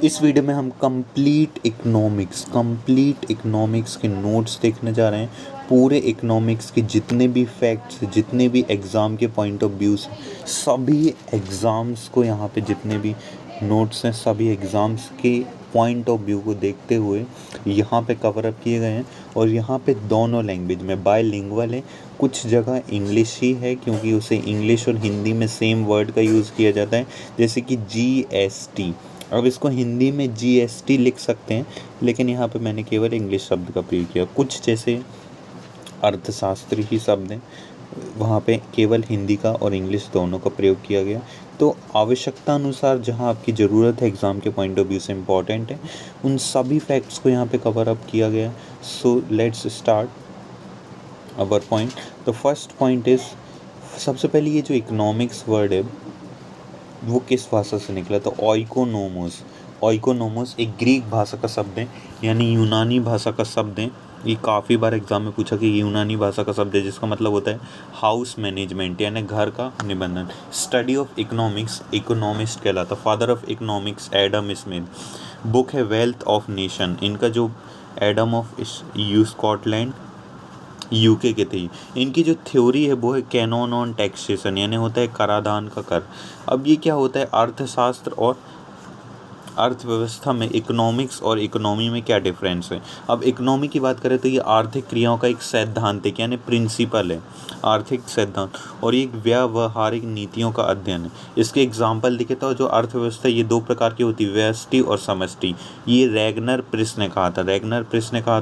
इस वीडियो में हम कंप्लीट इकोनॉमिक्स के नोट्स देखने जा रहे हैं। पूरे इकोनॉमिक्स के जितने भी फैक्ट्स, जितने भी एग्ज़ाम के पॉइंट ऑफ व्यूज़, सभी एग्ज़ाम्स को यहाँ पे जितने भी नोट्स हैं सभी एग्ज़ाम्स के पॉइंट ऑफ व्यू को देखते हुए यहाँ पे कवर अप किए गए हैं। और यहाँ पे दोनों लैंग्वेज में बायलिंगुअल है। कुछ जगह इंग्लिश ही है क्योंकि उसे इंग्लिश और हिंदी में सेम वर्ड का यूज़ किया जाता है, जैसे कि GST। अब इसको हिंदी में GST लिख सकते हैं, लेकिन यहाँ पे मैंने केवल इंग्लिश शब्द का प्रयोग किया। कुछ जैसे अर्थशास्त्री ही शब्द हैं, वहाँ पे केवल हिंदी का और इंग्लिश दोनों का प्रयोग किया गया। तो आवश्यकता अनुसार जहाँ आपकी ज़रूरत है, एग्ज़ाम के पॉइंट ऑफ व्यू से इम्पॉर्टेंट है, उन सभी फैक्ट्स को यहाँ पे कवर अप किया गया। So let's start our point. The first point is, सबसे पहले ये जो इकोनॉमिक्स वर्ड है वो किस भाषा से निकला? तो ओइकोनोमोस। ओइकोनोमोस एक ग्रीक भाषा का शब्द है, यानी यूनानी भाषा का शब्द है। ये काफ़ी बार एग्जाम में पूछा कि यूनानी भाषा का शब्द है, जिसका मतलब होता है हाउस मैनेजमेंट, यानी घर का निबंधन। स्टडी ऑफ इकोनॉमिक्स, इकोनॉमिस्ट कहलाता। Father of economics Adam Smith. Book है वेल्थ ऑफ नेशन। इनका जो एडम ऑफ स्कॉटलैंड UK के थे। इनकी जो थ्योरी है वो है कैनोन ऑन टैक्सेशन, यानी होता है कराधान का कर। अब ये क्या होता है, अर्थशास्त्र और अर्थव्यवस्था में इकोनॉमिक्स और इकोनॉमी में क्या डिफरेंस है? अब इकोनॉमी की बात करें तो ये आर्थिक क्रियाओं का एक सैद्धांतिक यानी प्रिंसिपल है, आर्थिक सिद्धांत, और ये एक व्यावहारिक नीतियों का अध्ययन है। इसके एग्जाम्पल दिखे तो जो अर्थव्यवस्था ये दो प्रकार की होती है, व्यष्टि और समष्टि। ये रैगनर प्रिस ने कहा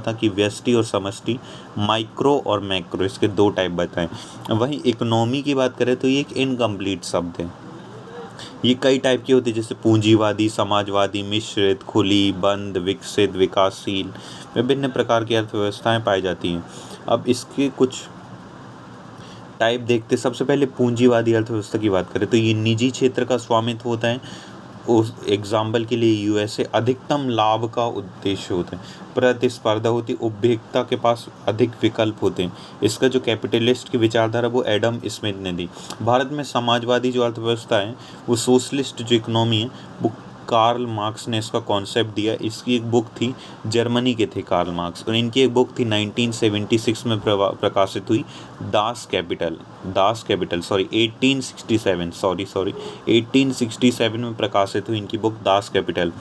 था कि व्यष्टि और समष्टि, माइक्रो और मैक्रो, इसके दो टाइप बताएं। वहीं इकोनॉमी की बात करें तो ये एक इनकम्प्लीट शब्द है। ये कई टाइप की होती है, जैसे पूंजीवादी, समाजवादी, मिश्रित, खुली, बंद, विकसित, विकासशील। विभिन्न प्रकार की अर्थव्यवस्थाएं पाई जाती हैं। अब इसके कुछ टाइप देखते। सबसे पहले पूंजीवादी अर्थव्यवस्था की बात करें तो ये निजी क्षेत्र का स्वामित्व होता है। उस एग्जाम्पल के लिए USA अधिकतम लाभ का उद्देश्य होता है। प्रतिस्पर्धा होती, उपभोक्ता के पास अधिक विकल्प होते हैं। इसका जो कैपिटलिस्ट की विचारधारा वो एडम स्मिथ ने दी। भारत में समाजवादी जो अर्थव्यवस्था है, वो सोशलिस्ट जो इकोनॉमी है, वो कार्ल मार्क्स ने इसका कॉन्सेप्ट दिया। इसकी एक बुक थी, जर्मनी के थे कार्ल मार्क्स, और इनकी एक बुक थी 1976 में प्रकाशित हुई, दास कैपिटल 1867 में प्रकाशित हुई इनकी बुक दास कैपिटल।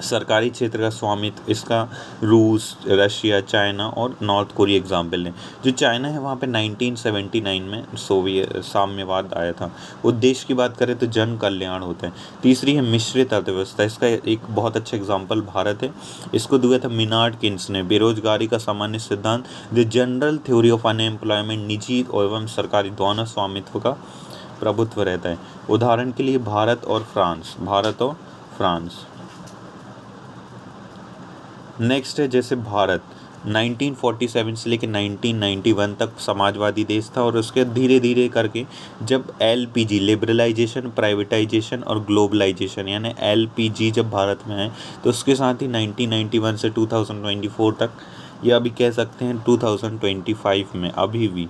सरकारी क्षेत्र का स्वामित्व, इसका रूस, रशिया, चाइना और नॉर्थ कोरिया एग्जाम्पल है। जो चाइना है वहाँ पे 1979 में सोवियत साम्यवाद आया था। उद्देश्य की बात करें तो जन कल्याण होता है। तीसरी है मिश्रित अर्थव्यवस्था। इसका एक बहुत अच्छा एग्जाम्पल भारत है। इसको दिया था मिनार्ड किन्स ने। बेरोजगारी का सामान्य सिद्धांत, the general theory of unemployment, निजी एवं सरकारी दोनों स्वामित्व का प्रभुत्व रहता है। उदाहरण के लिए भारत और फ्रांस। नेक्स्ट है जैसे भारत 1947 से लेकर 1991 तक समाजवादी देश था, और उसके धीरे धीरे करके जब LPG, लिबरलाइजेशन, प्राइवेटाइजेशन और ग्लोबलाइजेशन, यानी LPG जब भारत में है, तो उसके साथ ही 1991 से 2024 तक, या अभी कह सकते हैं 2025 में, अभी भी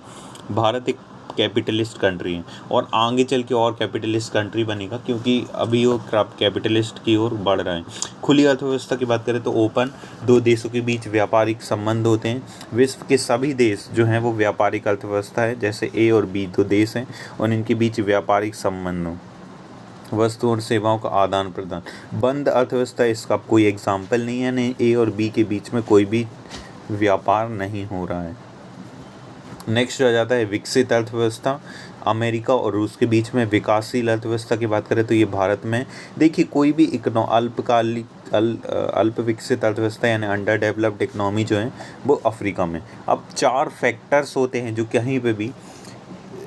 भारत एक कैपिटलिस्ट कंट्री है, और आगे चल के और कैपिटलिस्ट कंट्री बनेगा, क्योंकि अभी वो कैपिटलिस्ट की ओर बढ़ रहा है। खुली अर्थव्यवस्था की बात करें तो ओपन, दो देशों के बीच व्यापारिक संबंध होते हैं। विश्व के सभी देश जो हैं वो व्यापारिक अर्थव्यवस्था है, जैसे A और B दो देश हैं और इनके बीच व्यापारिक संबंध हो, वस्तु और सेवाओं का आदान प्रदान। बंद अर्थव्यवस्था, इसका कोई एग्जाम्पल नहीं है, नहीं A और B के बीच में कोई भी व्यापार नहीं हो रहा है। नेक्स्ट आ जाता है विकसित अर्थव्यवस्था, अमेरिका और रूस के बीच में। विकासशील अर्थव्यवस्था की बात करें तो ये भारत में। देखिए, कोई भी अल्प विकसित अर्थव्यवस्था यानी अंडर डेवलप्ड इकोनॉमी जो है वो अफ्रीका में। अब 4 फैक्टर्स होते हैं जो कहीं पे भी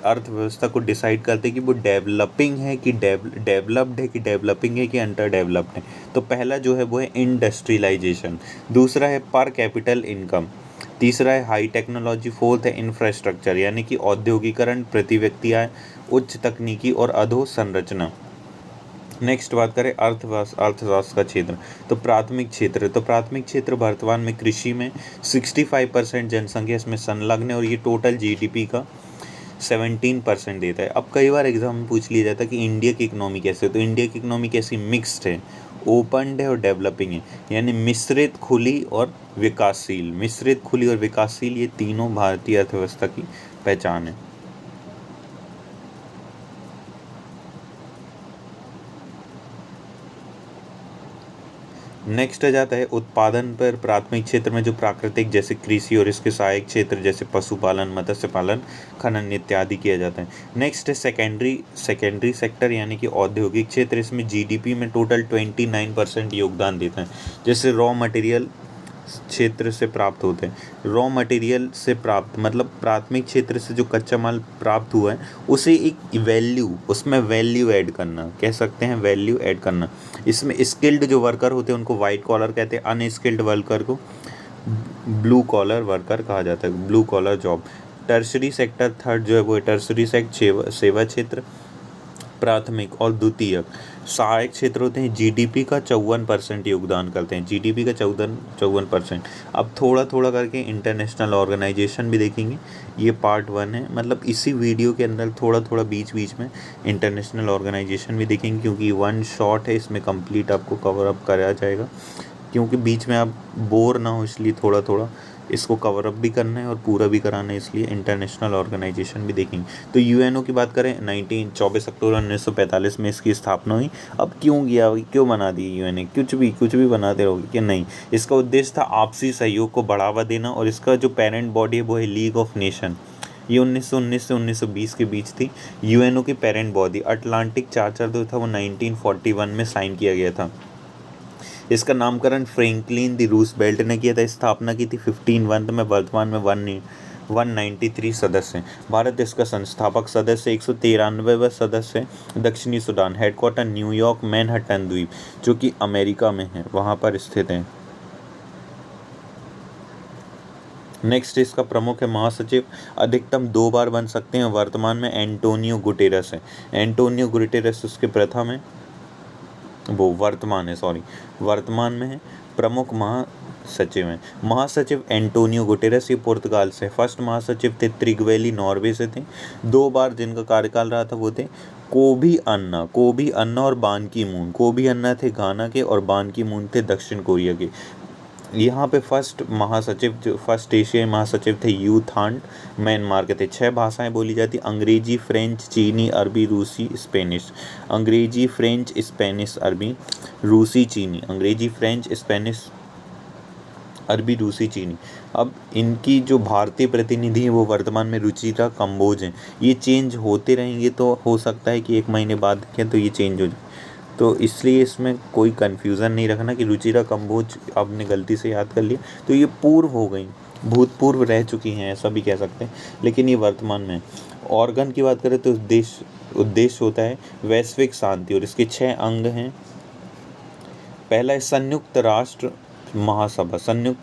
अर्थव्यवस्था को डिसाइड करते हैं कि वो डेवलपिंग है कि डेवलप्ड है कि डेवलपिंग है कि अंडर डेवलप्ड है। तो पहला जो है वो है इंडस्ट्रियलाइजेशन, दूसरा है पर कैपिटल इनकम, तीसरा है हाई टेक्नोलॉजी, फोर्थ है इंफ्रास्ट्रक्चर यानी कि औद्योगिकरण, प्रति व्यक्ति आय, उच्च तकनीकी और अधोसंरचना। नेक्स्ट बात करें अर्थशास्त्र का क्षेत्र, तो प्राथमिक क्षेत्र वर्तमान में कृषि में 65% जनसंख्या इसमें संलग्न है, और ये टोटल GDP का 17% देता है। अब कई बार एग्जाम में पूछ लिया जाता है कि इंडिया की इकोनॉमी कैसे है, तो इंडिया की इकोनॉमी कैसी, मिक्स्ड है। ओपनड है और डेवलपिंग है, यानी मिश्रित, खुली और विकासशील। मिश्रित, खुली और विकासशील, ये तीनों भारतीय अर्थव्यवस्था की पहचान है। नेक्स्ट आ जाता है उत्पादन पर। प्राथमिक क्षेत्र में जो प्राकृतिक जैसे कृषि और इसके सहायक क्षेत्र जैसे पशुपालन, मत्स्य पालन, खनन इत्यादि किया जाता है। नेक्स्ट है सेकेंडरी सेक्टर यानी कि औद्योगिक क्षेत्र। इसमें जीडीपी में टोटल 29% योगदान देता है। जैसे रॉ मटेरियल क्षेत्र से प्राप्त होते हैं। रॉ मटेरियल से प्राप्त मतलब प्राथमिक क्षेत्र से जो कच्चा माल प्राप्त हुआ है उसे एक वैल्यू, उसमें वैल्यू ऐड करना, कह सकते हैं वैल्यू ऐड करना। इसमें स्किल्ड जो वर्कर होते हैं उनको वाइट कॉलर कहते हैं, अनस्किल्ड वर्कर को ब्लू कॉलर वर्कर कहा जाता है, blue collar job. Tertiary sector third जो है वो टर्सरी सेक्टर सेवा क्षेत्र। प्राथमिक और द्वितीयक सहायक क्षेत्र होते हैं, जीडीपी का 54% योगदान करते हैं, जीडीपी का 54%। अब थोड़ा थोड़ा करके इंटरनेशनल ऑर्गेनाइजेशन भी देखेंगे, ये पार्ट 1 है। मतलब इसी वीडियो के अंदर थोड़ा थोड़ा बीच बीच में इंटरनेशनल ऑर्गेनाइजेशन भी देखेंगे, क्योंकि 1 शॉट है, इसमें कंप्लीट आपको कवर अप कराया जाएगा। क्योंकि बीच में आप बोर ना हो इसलिए थोड़ा थोड़ा इसको कवर अप भी करना है और पूरा भी कराना है, इसलिए इंटरनेशनल ऑर्गेनाइजेशन भी देखेंगे। तो यूएनओ की बात करें, 24 अक्टूबर 1945 में इसकी स्थापना हुई। अब क्यों बना दी यूएनए, कुछ भी बनाते रहोगे कि नहीं। इसका उद्देश्य था आपसी सहयोग को बढ़ावा देना, और इसका जो पेरेंट बॉडी है वो है लीग ऑफ नेशन। ये 1919 से 1920 के बीच थी। यूएनओ की पेरेंट बॉडी अटलांटिक चार्टर जो था वो 1941 में साइन किया गया था। इसका नामकरण फ्रैंकलिन डी रूजवेल्ट ने किया था। स्थापना की थी 15 में। वर्तमान में 193 सदस्य हैं। भारत इसका संस्थापक सदस्य, 193वां सदस्य है। दक्षिणी सूडान, हेडक्वार्टर न्यूयॉर्क मैनहट्टन द्वीप जो कि अमेरिका में है, वहाँ पर स्थित है। नेक्स्ट इसका प्रमुख है महासचिव, अधिकतम 2 बार बन सकते हैं। वर्तमान में एंटोनियो गुटेरस है। एंटोनियो गुटेरस उसके प्रथम है, वो वर्तमान में है। प्रमुख महासचिव हैं, महासचिव एंटोनियो गुटेरस, ये पुर्तगाल से। फर्स्ट महासचिव थे त्रिगवेली, नॉर्वे से थे। 2 बार जिनका कार्यकाल रहा था वो थे कोबी अन्ना और बान की मून। कोबी अन्ना थे घाना के और बान की मून थे दक्षिण कोरिया के। यहाँ पे फर्स्ट एशियाई महासचिव थे यू थांट, म्यांमार के थे। 6 भाषाएं बोली जाती, अंग्रेजी, फ्रेंच, चीनी, अरबी, रूसी, स्पेनिश। अंग्रेजी, फ्रेंच, स्पेनिश, अरबी, रूसी, चीनी। अंग्रेजी, फ्रेंच, स्पेनिश, अरबी, रूसी, चीनी। अब इनकी जो भारतीय प्रतिनिधि हैं वो वर्तमान में रुचिरा कंबोज हैं। ये चेंज होते रहेंगे, तो हो सकता है कि 1 महीने बाद देखें तो ये चेंज हो जाए, तो इसलिए इसमें कोई कन्फ्यूज़न नहीं रखना कि रुचिरा कंबोज आपने गलती से याद कर लिया। तो ये पूर्व हो गई, भूतपूर्व रह चुकी हैं, ऐसा भी कह सकते हैं, लेकिन ये वर्तमान में। ऑर्गन की बात करें तो उद्देश्य होता है वैश्विक शांति, और इसके 6 अंग हैं। पहला है संयुक्त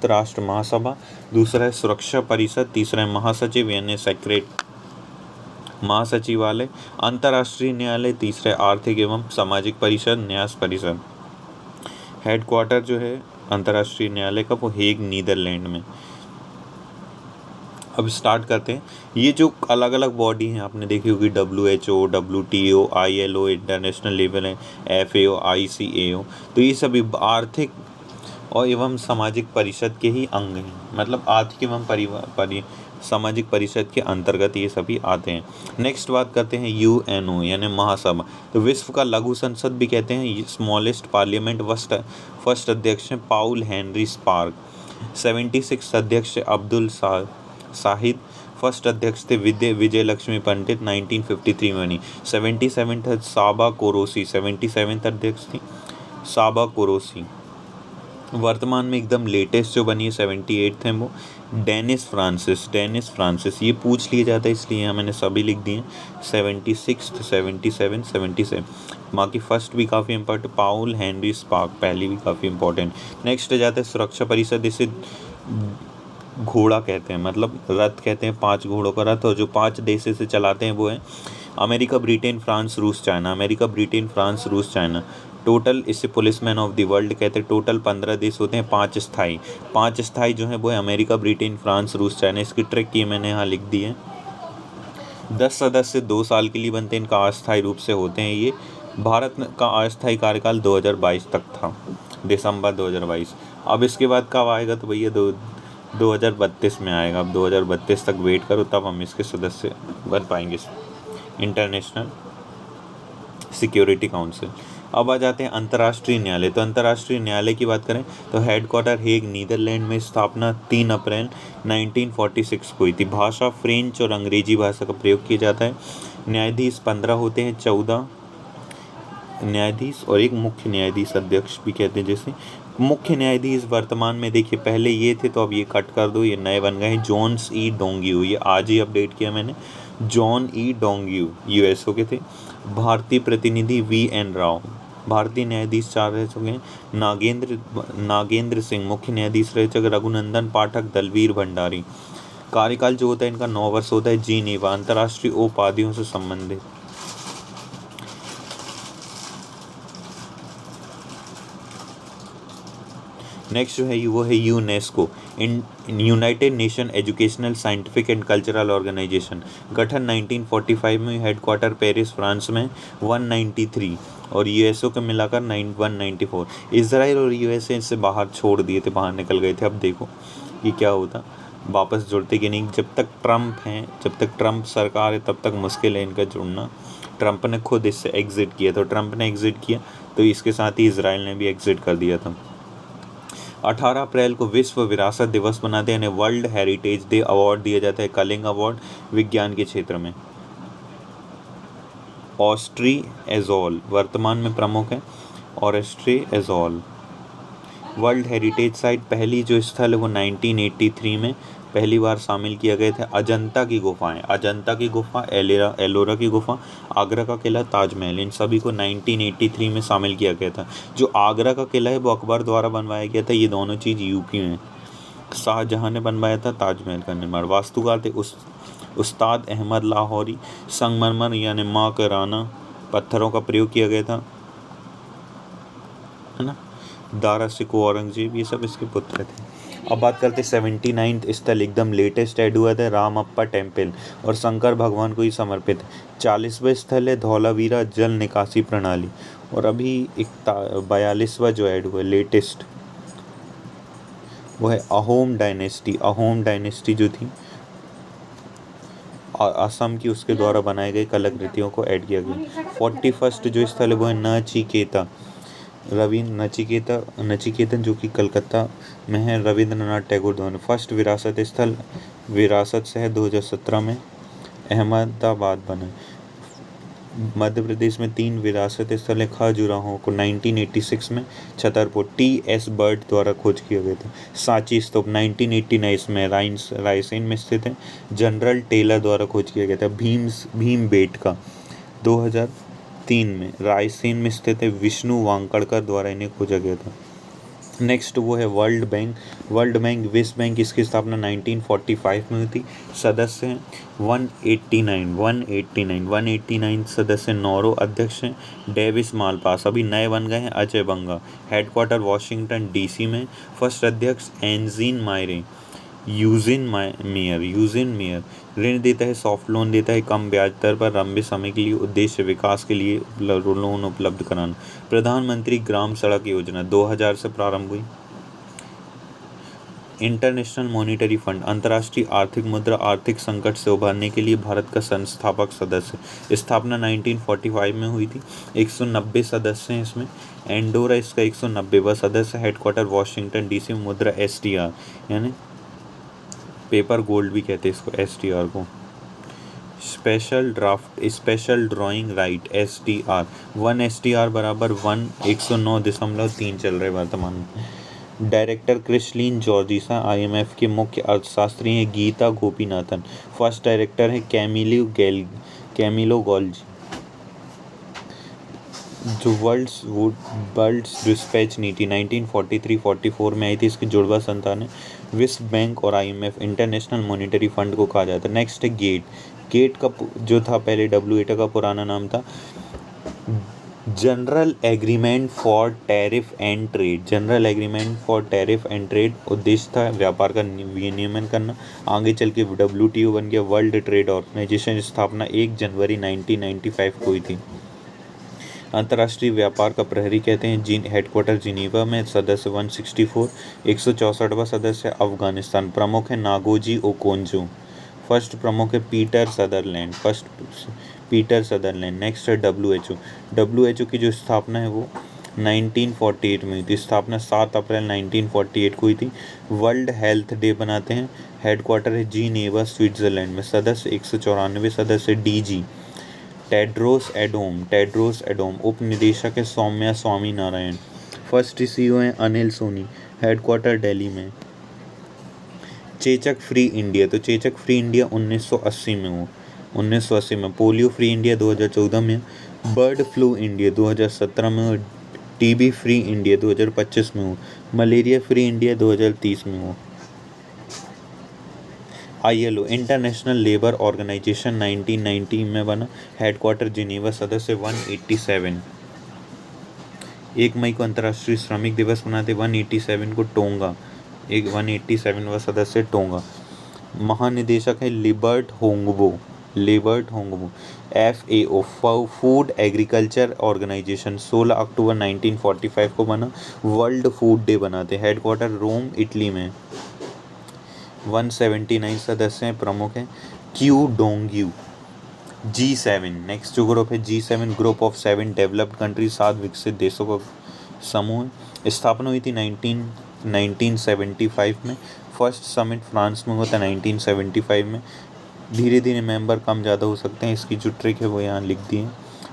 राष्ट्र महासभा। दूसरा है सुरक्षा परिषद। तीसरा है महासचिव यानी महासचिवालय। अंतर्राष्ट्रीय न्यायालय। तीसरा है आर्थिक एवं सामाजिक परिषद, न्यास परिषद। हेडक्वार्टर जो है अंतर्राष्ट्रीय न्यायालय का वो हेग, नीदरलैंड में। अब स्टार्ट करते हैं। ये जो अलग अलग बॉडी हैं आपने देखी होगी, WHO, WTO, ILO international level है, FAO, ICAO, तो ये सभी आर्थिक और एवं सामाजिक परिषद के ही अंग हैं। मतलब आर्थिक एवं सामाजिक परिषद के अंतर्गत ये सभी आते हैं। नेक्स्ट बात करते हैं UNO यानी महासभा। तो विश्व का लघु संसद भी कहते हैं, स्मॉलेस्ट पार्लियामेंट। फर्स्ट अध्यक्ष हैं पाउल हेनरी स्पार्क। 76 अध्यक्ष अब्दुल साहिद। फर्स्ट अध्यक्ष थे विजय लक्ष्मी पंडित, 1953 में बनी। 77 साबा कोरोसी, 77 अध्यक्ष थी साबा कोरोसी। वर्तमान में एकदम लेटेस्ट जो बनी है 78 हैं वो डेनिस फ्रांसिस। ये पूछ लिया जाता है इसलिए यहाँ मैंने सभी लिख दिए। 76, 77। बाकी फर्स्ट भी काफ़ी इंपॉर्टेंट, पाउल हेनरी स्पार्क पहली भी काफ़ी इंपॉर्टेंट। नेक्स्ट जाता है सुरक्षा परिषद। इसे घोड़ा कहते हैं, मतलब रथ कहते हैं, 5 घोड़ों का रथ, और जो 5 देश से चलाते हैं वो है अमेरिका, ब्रिटेन, फ्रांस, रूस, चाइना। टोटल इसे पुलिसमैन ऑफ द वर्ल्ड कहते हैं। टोटल 15 देश होते हैं, 5 स्थायी जो है वो है अमेरिका, ब्रिटेन, फ्रांस, रूस, चाइना। इसकी ट्रिक की मैंने यहाँ लिख दी है। 10 सदस्य 2 साल के लिए बनते हैं, इनका अस्थायी रूप से होते हैं ये भारत का अस्थायी कार्यकाल 2022 तक था, दिसंबर 2022। अब इसके बाद कब आएगा, तो भैया 2032 में आएगा। अब 2032 तक वेट करो, तब हम इसके सदस्य बन पाएंगे इंटरनेशनल सिक्योरिटी काउंसिल। अब आ जाते हैं अंतर्राष्ट्रीय न्यायालय। तो अंतर्राष्ट्रीय न्यायालय की बात करें तो हेडक्वार्टर हेग, नीदरलैंड में, स्थापना 3 अप्रैल 1946 को हुई थी। भाषा फ्रेंच और अंग्रेजी भाषा का प्रयोग किया जाता है। न्यायाधीश 15 होते हैं, 14 न्यायाधीश और एक मुख्य न्यायाधीश, अध्यक्ष भी कहते हैं। जैसे मुख्य न्यायाधीश वर्तमान में देखिए, पहले ये थे तो अब ये कट कर दो, ये नए बन गए हैं, जॉन्स ई डोंग्यू, ये आज ही अपडेट किया मैंने, जॉन ई डोंग्यू यूएसओ के थे। भारतीय प्रतिनिधि VN राव। भारतीय न्यायाधीश 4 रह चुके हैं, नागेंद्र सिंह मुख्य न्यायाधीश रह चुके, रघुनंदन पाठक, दलवीर भंडारी। कार्यकाल जो होता है इनका 9 वर्ष होता है। जिनेवा, अंतर्राष्ट्रीय उपाधियों से संबंधित। नेक्स्ट जो है वो है UNESCO, United Nation Educational Scientific and Cultural Organisation. गठन 1945 में, हेडक्वार्टर पेरिस फ्रांस में, 193 और यूएसओ के मिलाकर 194। इसराइल और यूएसए से बाहर छोड़ दिए थे, बाहर निकल गए थे। अब देखो कि क्या होता, वापस जुड़ते कि नहीं। जब तक ट्रम्प हैं, जब तक ट्रम्प सरकार है, तब तक मुश्किल है इनका जुड़ना। ट्रम्प ने खुद इससे एग्जिट किया, तो ट्रम्प ने एग्जिट किया तो इसके साथ ही इसराइल ने भी एग्जिट कर दिया था। 18 अप्रैल को विश्व विरासत दिवस मनाते हैं, वर्ल्ड हेरिटेज डे अवार्ड दिया जाता है, कलिंग अवार्ड विज्ञान के क्षेत्र में। ऑस्ट्री एजोल वर्तमान में प्रमुख है, ऑस्ट्री एजोल। वर्ल्ड हेरिटेज साइट पहली जो स्थल है वो 1983 में पहली बार शामिल किया गए थे। अजंता की गुफाएं, अजंता की गुफा, एलोरा की गुफा, आगरा का किला, ताजमहल, इन सभी को 1983 में शामिल किया गया था। जो आगरा का किला है वो अकबर द्वारा बनवाया गया था। ये दोनों चीज़ यूपी में शाहजहां ने बनवाया था ताजमहल का निर्माण। वास्तुकार थे उस्ताद अहमद लाहौरी। संगमरमर यानी माँ का राना पत्थरों का प्रयोग किया गया था, है ना। दारा सिको औरंगजेब, ये सब इसके पुत्र थे। अब बात करते 79 स्थल, एकदम लेटेस्ट ऐड हुआ था, रामप्पा टेम्पल और शंकर भगवान को ही समर्पित है। 40वां स्थल है धौलावीरा जल निकासी प्रणाली। और अभी 42वां जो ऐड हुआ है लेटेस्ट, वो है अहोम डायनेस्टी। अहोम डायनेस्टी जो थी असम की, उसके द्वारा बनाए गए कलाकृतियों को ऐड किया गया। 41 जो स्थल है वो है नचिकेता, नचिकेतन जो कि कलकत्ता में है, रविंद्रनाथ टैगोर द्वारा। फर्स्ट विरासत स्थल विरासत शहर 2017 में अहमदाबाद बना। मध्य प्रदेश में 3 विरासत स्थल है, खजुराहो को 1986 में छतरपुर TS बर्ड द्वारा खोज किया गया था। सांची स्तूप 1989 में रायसेन में स्थित है, जनरल टेलर द्वारा खोज किया गया था। भीम बेटका 2003 में रायसेन में स्थित है, विष्णु वांकड़कर द्वारा इन्हें खोजा गया था। नेक्स्ट वो है वर्ल्ड बैंक। वर्ल्ड बैंक, विश्व बैंक, इसकी स्थापना 1945 में हुई थी। सदस्य हैं 189 सदस्य। नौरो अध्यक्ष हैं, डेविस मालपास, अभी नए बन गए हैं, अजय बंगा। हेडक्वार्टर वॉशिंगटन DC में। फर्स्ट अध्यक्ष एंजीन मायरे। यूजिन मेयर ऋण देता है, सॉफ्ट लोन देता है, कम ब्याज दर पर लंबे समय के लिए, उद्देश्य विकास के लिए लोन उपलब्ध कराना। प्रधानमंत्री ग्राम सड़क योजना 2000 से प्रारंभ हुई। इंटरनेशनल मॉनिटरी फंड, अंतर्राष्ट्रीय आर्थिक मुद्रा, आर्थिक संकट से उभरने के लिए भारत का संस्थापक सदस्य। स्थापना 1945 में हुई थी। 190 सदस्य हैं इसमें। एंडोरा इसका 190वां सदस्य। हेडक्वार्टर वॉशिंगटन DC में। मुद्रा SDR यानी पेपर गोल्ड भी कहते हैं इसको, SDR को। Special drawing right SDR, 1 SDR बराबर 109.3 चल रहे वर्तमान में। डायरेक्टर क्रिस्टलीन जॉर्जिसा, IMF के मुख्य अर्थशास्त्री हैं गीता गोपीनाथन। फर्स्ट डायरेक्टर है कैमिलो गोल्जी। जो वर्ल्ड्स डिस्पैच नीति 1943-44 में आई थी, इसकी जुड़वा संतान है। विश्व बैंक और IMF इंटरनेशनल मॉनिटरी फंड को कहा जाता है। नेक्स्ट है गेट का जो था पहले WATA का पुराना नाम था general agreement for tariff and trade. General agreement for tariff and trade उद्देश्य था व्यापार का विनियमन करना। आगे चल के WTO बन गया, वर्ल्ड ट्रेड ऑर्गेनाइजेशन। स्थापना 1 जनवरी 1995 को हुई थी। अंतर्राष्ट्रीय व्यापार का प्रहरी कहते हैं। हेडक्वार्टर जिनीवा में। सदस्य 164। 164वां सदस्य अफगानिस्तान। प्रमुख है नागोजी ओकोंजो। फर्स्ट प्रमुख है पीटर सदरलैंड। नेक्स्ट है WHO। WHO की जो स्थापना है वो 1948 में हुई थी। स्थापना 7 अप्रैल 1948 को हुई थी। वर्ल्ड हेल्थ डे बनाते हैं। हेडक्वार्टर है जिनेवा स्विट्जरलैंड में। सदस्य 194 सदस्य DG टेड्रोस एडोम। उप निदेशक है सौम्या स्वामी नारायण। फर्स्ट CEO है अनिल सोनी। हेडक्वार्टर दिल्ली में। चेचक फ्री इंडिया, तो चेचक फ्री इंडिया 1980 में हो 1980 में। पोलियो फ्री इंडिया 2014 में। बर्ड फ्लू इंडिया 2017 में हो। TB फ्री इंडिया 2025 में हो। मलेरिया फ्री इंडिया 2030 में हो। ILO इंटरनेशनल लेबर ऑर्गेनाइजेशन 1990 में बना। Headquarter Geneva. सदस्य 187। 1 मई को अंतर्राष्ट्रीय श्रमिक दिवस मनाते। 187 को टोंगा। 187वां सदस्य टोंगा। महानिदेशक है Gilbert Houngbo. FAO food agriculture organisation 16 October 1945 को बना। वर्ल्ड फूड डे बनाते। हेडक्वार्टर रोम इटली में। 179 सदस्य हैं। प्रमुख हैं क्यू डोंग्यू। G7 नेक्स्ट जो ग्रुप है G7 group of 7 developed country, 7 विकसित देशों का समूह है। स्थापना हुई थी 1975 में। फर्स्ट समिट फ्रांस में हुआ था 1975 में। धीरे धीरे मेंबर कम ज़्यादा हो सकते हैं। इसकी जो ट्रिक है वो यहाँ लिख दी है,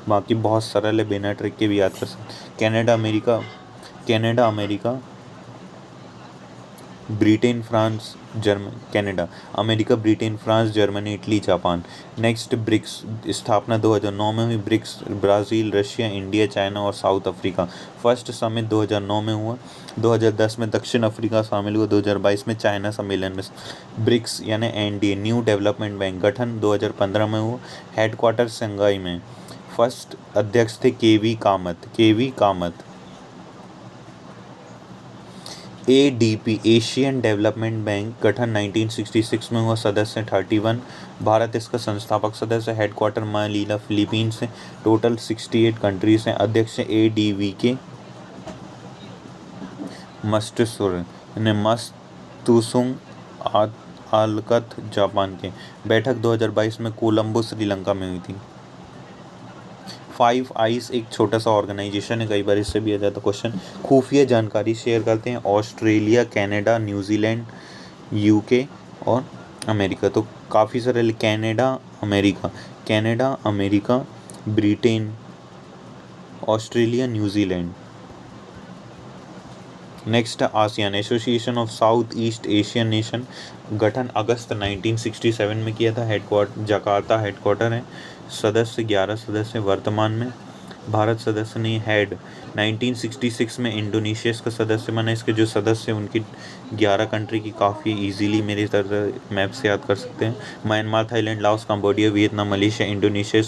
बाकी बहुत सरल है, बिना ट्रिक के भी याद कर सकते हैं। Canada America Britain France Germany. Canada America Britain France Germany Italy Japan. Next BRICS स्थापना 2009 में हुई। BRICS Brazil Russia India China और साउथ अफ्रीका। फर्स्ट समिट 2009 में हुआ। 2010 में दक्षिण अफ्रीका शामिल हुआ। 2022 में चाइना सम्मेलन में। ब्रिक्स यानी NDA न्यू डेवलपमेंट बैंक गठन 2015 में हुआ। हेडक्वार्टर शंघाई में। फर्स्ट अध्यक्ष थे KV Kamat. ADB Asian development bank गठन 1966 में हुआ। सदस्य 31। भारत इसका संस्थापक सदस्य। हेडक्वार्टर मनीला फिलीपींस से। टोटल 68 कंट्रीज हैं। अध्यक्ष ADB के मस्तुसुंग आलकत जापान के। बैठक 2022 में कोलंबो श्रीलंका में हुई थी। 5 आइज एक छोटा सा ऑर्गेनाइजेशन है, कई बार इससे भी आ जाता क्वेश्चन। खुफिया जानकारी शेयर करते हैं ऑस्ट्रेलिया कनाडा न्यूजीलैंड UK और अमेरिका। तो काफ़ी सारे Canada America Britain Australia New Zealand. Next ASEAN association of south east Asian nation गठन अगस्त 1967 में किया था। जकार्ता हेडक्वार्टर है। सदस्य 11 सदस्य वर्तमान में। भारत सदस्य नहीं। हेड 1966 में इंडोनेशिया इसका सदस्य बना। इसके जो सदस्य हैं उनकी 11 कंट्री की काफ़ी इजीली मेरी तरह मैप से याद कर सकते हैं। Myanmar Thailand Laos Cambodia Vietnam Malaysia Indonesia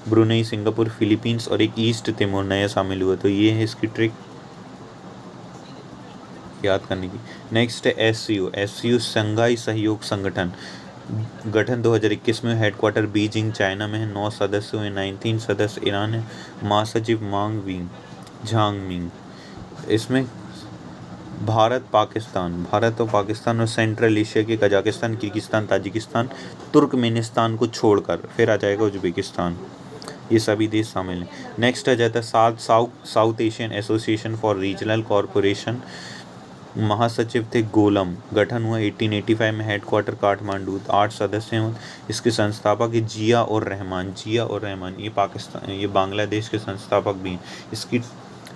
Brunei Singapore Philippines और एक ईस्ट तिमोर नया शामिल हुआ। तो ये है इसकी ट्रिक याद करने की। नेक्स्ट है SCO शंघाई सहयोग संगठन गठन 2021 में। हेडक्वार्टर बीजिंग चाइना में है। 9 सदस्य हुए। 19 सदस्य ईरान है। महासचिव झांगमिंग। इसमें भारत और पाकिस्तान और सेंट्रल एशिया के कजाकिस्तान किर्गिस्तान ताजिकिस्तान तुर्कमेनिस्तान को छोड़कर फिर आ जाएगा उज्बेकिस्तान। ये सभी देश शामिल हैं। नेक्स्ट आ जाता है south Asian association for regional corporation. महासचिव थे गोलम। गठन हुआ 1885 में। हेडक्वार्टर काठमांडू। 8 सदस्य हैं। इसके संस्थापक है जिया और रहमान। ये बांग्लादेश के संस्थापक भी हैं। इसकी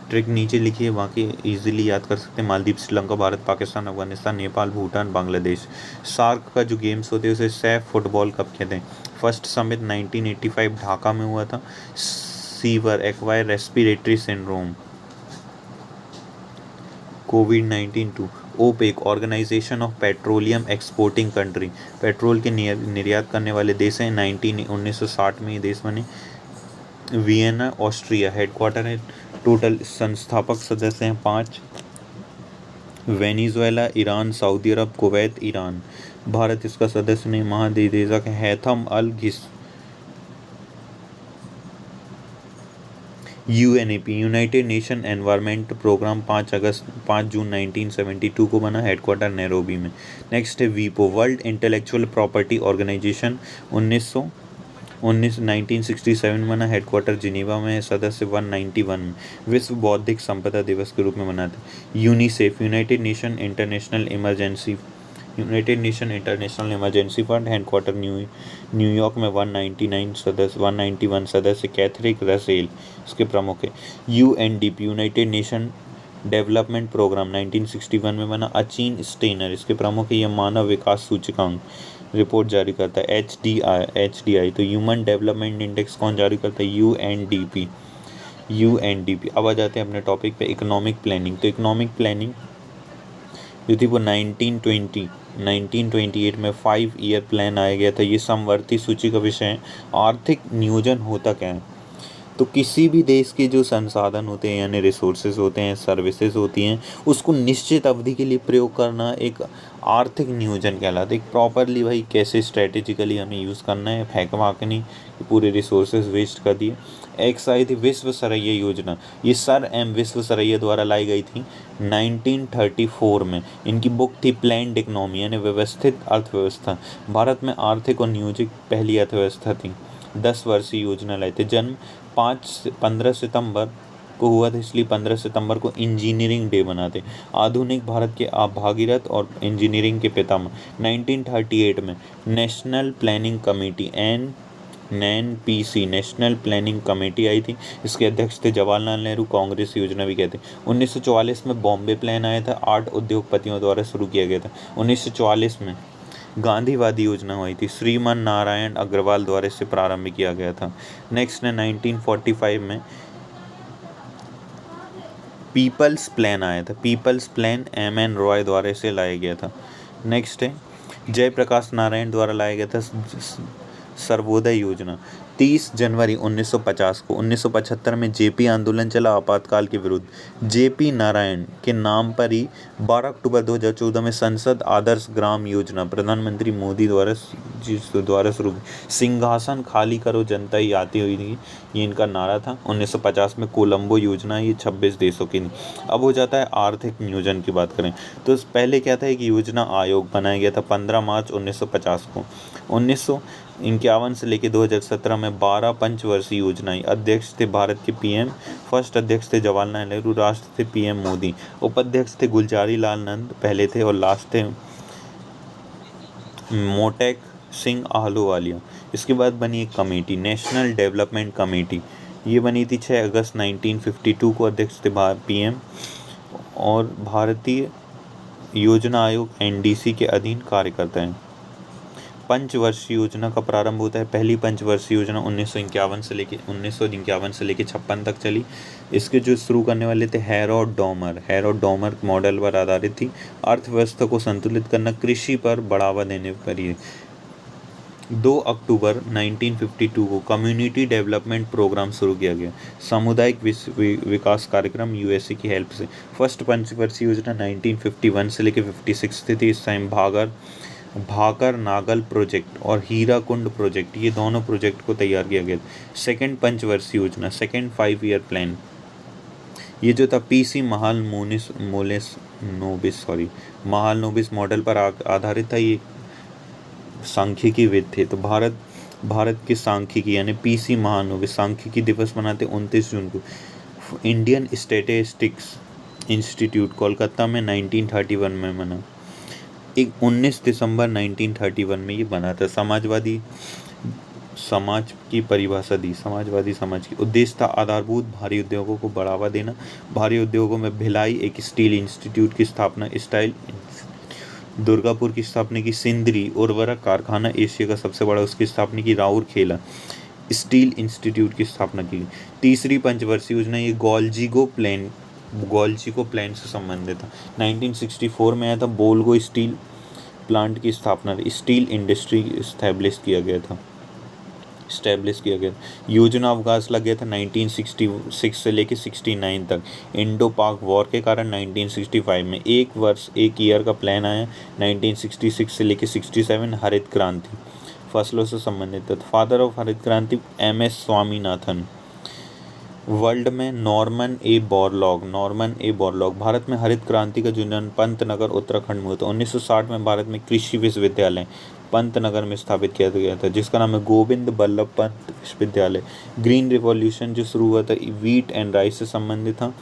ट्रिक नीचे लिखी है, बाकी इजीली याद कर सकते हैं। मालदीव श्रीलंका भारत पाकिस्तान अफगानिस्तान नेपाल भूटान बांग्लादेश। सार्क का जो गेम्स होते हैं उसे सैफ फुटबॉल कप कहते हैं। फर्स्ट समिट 1985 ढाका में हुआ था। सीवर एक्वायर रेस्पिरेटरी सिंड्रोम कोविड-19 two. OPEC organisation of petroleum exporting country petrol के निर्यात करने वाले देश हैं। 1960 में ये देश बने। वियना ऑस्ट्रिया हेडक्वार्टर है। टोटल संस्थापक सदस्य हैं 5। Venezuela Iran Saudi Arab Kuwait Iran. Bharat इसका सदस्य नहीं। महानिदेशक Haitham al UNEP united nation environment programme 5 जून 1972 को बना, हेडक्वार्टर नैरोबी में। नेक्स्ट है वीपो, वर्ल्ड इंटेलेक्चुअल प्रॉपर्टी ऑर्गेनाइजेशन, 1967 में बना, हेडक्वार्टर जिनेवा में है, सदस्य 191 में। विश्व बौद्धिक संपदा दिवस के रूप में मनाते हैं। UNICEF, United Nation International Emergency Fund, headquarter New York में, 191 सदस्य, कैथरिक रसेल इसके प्रमुख है। UNDP, United Nation Development Programme, 1961 में बना, अचिन स्टेनर इसके प्रमुख है। यह मानव विकास सूचकांक रिपोर्ट जारी करता है। एचडीआई तो ह्यूमन डेवलपमेंट इंडेक्स कौन जारी करता है? यूएनडीपी। अब आ जाते हैं अपने टॉपिक पे, इकोनॉमिक प्लानिंग। तो इकोनॉमिक प्लानिंग जो थी वो 1928 में 5 ईयर प्लान आया गया था। ये समवर्ती सूची का विषय है। आर्थिक नियोजन होता क्या है? तो किसी भी देश के जो संसाधन होते हैं यानी रिसोर्सेज होते हैं, सर्विसेज होती हैं, उसको निश्चित अवधि के लिए प्रयोग करना एक आर्थिक नियोजन कहलाता है। एक प्रॉपरली भाई कैसे स्ट्रेटेजिकली हमें यूज़ करना है, फेंक के नहीं कि पूरे रिसोर्सेज वेस्ट कर दिए। एक आई थी विश्व सरैया योजना, ये सर एम विश्वेश्वरैया द्वारा लाई गई थी 1934 में। इनकी बुक थी प्लान्ड इकोनॉमी यानी व्यवस्थित अर्थव्यवस्था। भारत में आर्थिक और नियोजित पहली अर्थव्यवस्था थी। 10 वर्षीय योजना लाए थे। जन्म 15 सितंबर को हुआ था, इसलिए 15 सितंबर को इंजीनियरिंग डे मनाते। आधुनिक भारत के भागीरथ और इंजीनियरिंग के पितामह। 1938 में national planning committee NPC national planning committee आई थी। इसके अध्यक्ष थे जवाहरलाल नेहरू, कांग्रेस योजना भी कहते हैं। 1944 में बॉम्बे प्लान आया था, 8 उद्योगपतियों द्वारा शुरू किया गया था। 1944 में गांधीवादी योजना हुई थी, श्रीमान नारायण अग्रवाल द्वारा इसे प्रारंभ किया गया था। नेक्स्ट है 1945 में पीपल्स प्लान आया था। पीपल्स प्लान MN रॉय द्वारा इसे लाया गया था। नेक्स्ट है जयप्रकाश नारायण द्वारा लाया गया था सर्वोदय योजना। 30 जनवरी 1950 को 1975 में जेपी आंदोलन चला आपातकाल के विरुद्ध। जेपी नारायण के नाम पर ही 12 अक्टूबर 2014 में संसद आदर्श ग्राम योजना प्रधानमंत्री मोदी द्वारा शुरू की। सिंहासन खाली करो जनता ही आती हुई थी, ये इनका नारा था। 1950 में कोलंबो योजना, ये 26 देशों की थी। अब हो जाता है आर्थिक नियोजन की बात करें तो पहले क्या था, एक योजना आयोग बनाया गया था 15 मार्च 1950 को। 1951 से लेकर 2017 में 12 पंचवर्षीय योजनाएं। अध्यक्ष थे भारत के PM, फर्स्ट अध्यक्ष थे जवाहरलाल नेहरू, राष्ट्र थे PM मोदी, उपाध्यक्ष थे गुलजारी लाल नंद पहले थे, और लास्ट थे मोटेक सिंह आहलूवालिया। इसके बाद बनी एक कमेटी, नेशनल डेवलपमेंट कमेटी, ये बनी थी 6 अगस्त 1952 को। अध्यक्ष थे PM, और भारतीय योजना आयोग NDC के अधीन कार्य करता है। पंचवर्षीय योजना का प्रारंभ होता है। पहली पंचवर्षीय योजना 1951 से लेके 56 तक चली। इसके जो शुरू करने वाले थे हैरोल्ड डॉमर मॉडल पर आधारित थी। अर्थव्यवस्था को संतुलित करना, कृषि पर बढ़ावा देने पर ये 2 अक्टूबर 1952 को कम्युनिटी डेवलपमेंट प्रोग्राम शुरू किया गया, सामुदायिक विकास कार्यक्रम USA की हेल्प से। फर्स्ट पंचवर्षीय योजना 1951 से लेकर 56 थी। इस टाइम भाकर नागल प्रोजेक्ट और हीराकुंड प्रोजेक्ट, ये दोनों प्रोजेक्ट को तैयार किया गया। सेकेंड पंचवर्षीय योजना, सेकेंड 5 ईयर प्लान, ये जो था PC महालनोबिस मॉडल पर आधारित था। ये सांख्यिकी विद थे। तो भारत के सांख्यिकी यानी PC महालनोबिस सांख्यिकी दिवस मनाते 29 जून को। इंडियन स्टैटिस्टिक्स इंस्टीट्यूट कोलकाता में 1931 में मना। 19 दिसंबर 1931 में ये बना था। समाजवादी समाज की परिभाषा दी, समाजवादी समाज की उद्देश्य था आधारभूत भारी उद्योगों को बढ़ावा देना। भारी उद्योगों में भिलाई, एक स्टील इंस्टीट्यूट की स्थापना, दुर्गापुर की स्थापना की। सिंदरी उर्वरक कारखाना एशिया का सबसे बड़ा, उसकी स्थापना की। राउरकेला स्टील इंस्टीट्यूट की स्थापना की। तीसरी पंचवर्षीय योजना ये गोल्जिको प्लान से संबंधित था। 1964 में आया था। बोल्गो स्टील प्लांट की स्थापना, स्टील इंडस्ट्री स्टैब्लिश किया गया था। योजना अवकाश लग गया था 1966 से लेकर 69 तक। इंडो पाक वॉर के कारण 1965 में एक ईयर का प्लान आया। 1966 से लेकर 67 हरित क्रांति, फसलों से संबंधित था। फादर ऑफ हरित क्रांति MS स्वामीनाथन। वर्ल्ड में नॉर्मन ए बोरलॉग भारत में हरित क्रांति का जन्म पंतनगर उत्तराखंड में हुआ था। 1960 में भारत में कृषि विश्वविद्यालय पंतनगर में स्थापित किया गया था, जिसका नाम है गोविंद बल्लभ पंत विश्वविद्यालय। ग्रीन रिवॉल्यूशन जो शुरू हुआ था वीट एंड राइस से संबंधित था।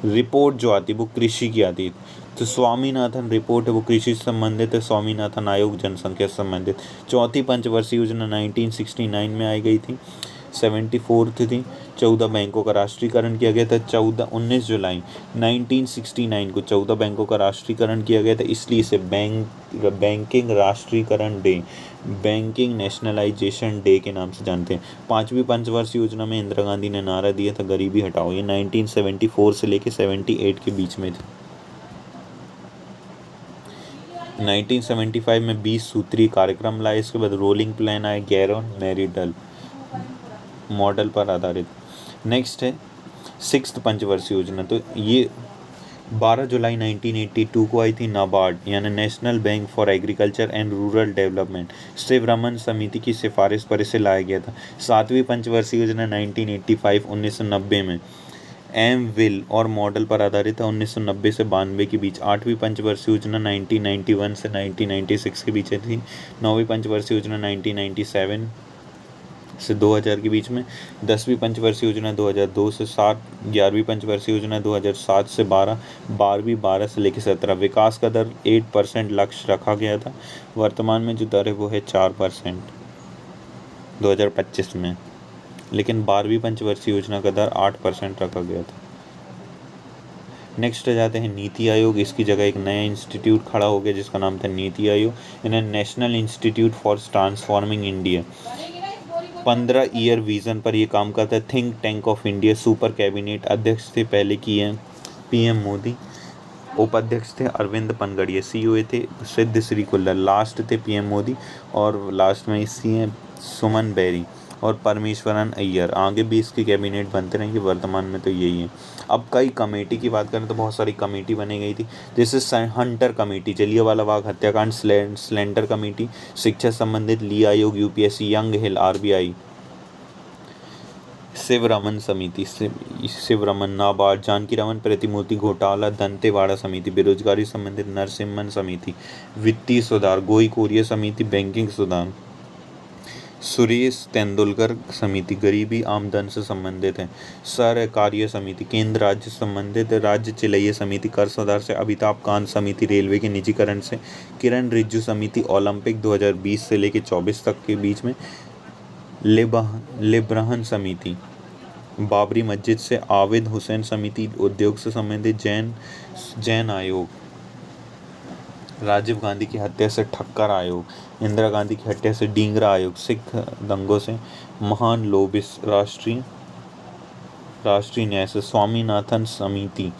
रिपोर्ट जो आती वो कृषि की आती, तो स्वामीनाथन रिपोर्ट है वो कृषि से संबंधित है। स्वामीनाथन आयोग जनसंख्या से संबंधित। चौथी पंचवर्षीय योजना 1969 में आई गई थी। 74th थी। 14 बैंकों का राष्ट्रीयकरण किया गया था। 19 जुलाई 1969 को 14 बैंकों का राष्ट्रीयकरण किया गया था, इसलिए इसे बैंकिंग राष्ट्रीयकरण डे, बैंकिंग नेशनलाइजेशन डे के नाम से जानते हैं। 5वीं पंचवर्षीय योजना में इंदिरा गांधी ने नारा दिया था गरीबी हटाओ, ये 1974 से लेके 78 के बीच में थी। 1975 में 20 सूत्रीय कार्यक्रम लाए, इसके बाद रोलिंग प्लान आए, गैरोन मैरिडल मॉडल पर आधारित। नेक्स्ट है 6th पंचवर्षीय योजना, तो ये 12 जुलाई 1982 को आई थी। नाबार्ड यानी National Bank for Agriculture and Rural Development Sivaraman समिति की सिफारिश पर इसे लाया गया था। 7वीं पंचवर्षीय योजना 1990 में एम विल और मॉडल पर आधारित था, 1990 से 92 के बीच। 8वीं पंचवर्षीय योजना 1991 से 1996 के बीच थी। 9वीं पंचवर्षीय योजना 1997 से 2000 के बीच में। 10वीं पंचवर्षीय योजना 2002 से 7, 11वीं पंचवर्षीय योजना 2007 से 12, 12वीं 12 से लेकर 17। विकास का दर 8% लक्ष्य रखा गया था। वर्तमान में जो दर है वो है 4% 2025 में, लेकिन 12वीं पंचवर्षीय योजना का दर 8% रखा गया था। नेक्स्ट जाते हैं नीति आयोग। इसकी जगह एक नया इंस्टीट्यूट खड़ा हो गया जिसका नाम था नीति आयोग। इन्हें national institute for transforming India 15 year vision पर ये काम करता है। Think tank of India. Super cabinet अध्यक्ष थे पहले किए पीएम मोदी, उपाध्यक्ष थे अरविंद पनगड़िया, सीईओ थे सिद्ध श्री कुल्लर, लास्ट थे पीएम मोदी और लास्ट में सीएम सुमन बेरी और परमेश्वरन अय्यर। आगे भी इसके कैबिनेट बनते रहेंगे, वर्तमान में तो यही है। अब कई कमेटी की बात करें तो बहुत सारी कमेटी बनी गई थी, जैसे हंटर कमेटी, जलियांवाला बाग हत्याकांड, स्लेंडर कमेटी, शिक्षा संबंधित ली आयोग, यूपीएससी, यंग हिल, आरबीआई, शिवरमन समिति, शिवरमन, नाबार्ड, जानकी रामन प्रतिमूर्ति घोटाला, दंतेवाड़ा समिति, बेरोजगारी संबंधित नरसिम्हन समिति, वित्तीय सुधार, गोई कोरिया समिति, बैंकिंग सुधार, सुरेश तेंदुलकर समिति, गरीबी आमदन से संबंधित है, सरकार्य समिति, केंद्र राज्य संबंधित, राज्य चिलैया समिति, कर सुधार से, अमिताभ कांत समिति, रेलवे के निजीकरण से, किरण रिजिजू समिति, ओलंपिक 2020 से लेकर 24 तक के बीच में, लिब्रहन समिति, बाबरी मस्जिद से, आबिद हुसैन समिति, उद्योग से संबंधित, जैन आयोग, राजीव गांधी की हत्या से ठक्कर आयोग, इंदिरा गांधी की हत्या से डींगरा आयोग, सिख दंगों से महान लोबिस, राष्ट्रीय न्याय से स्वामीनाथन समिति,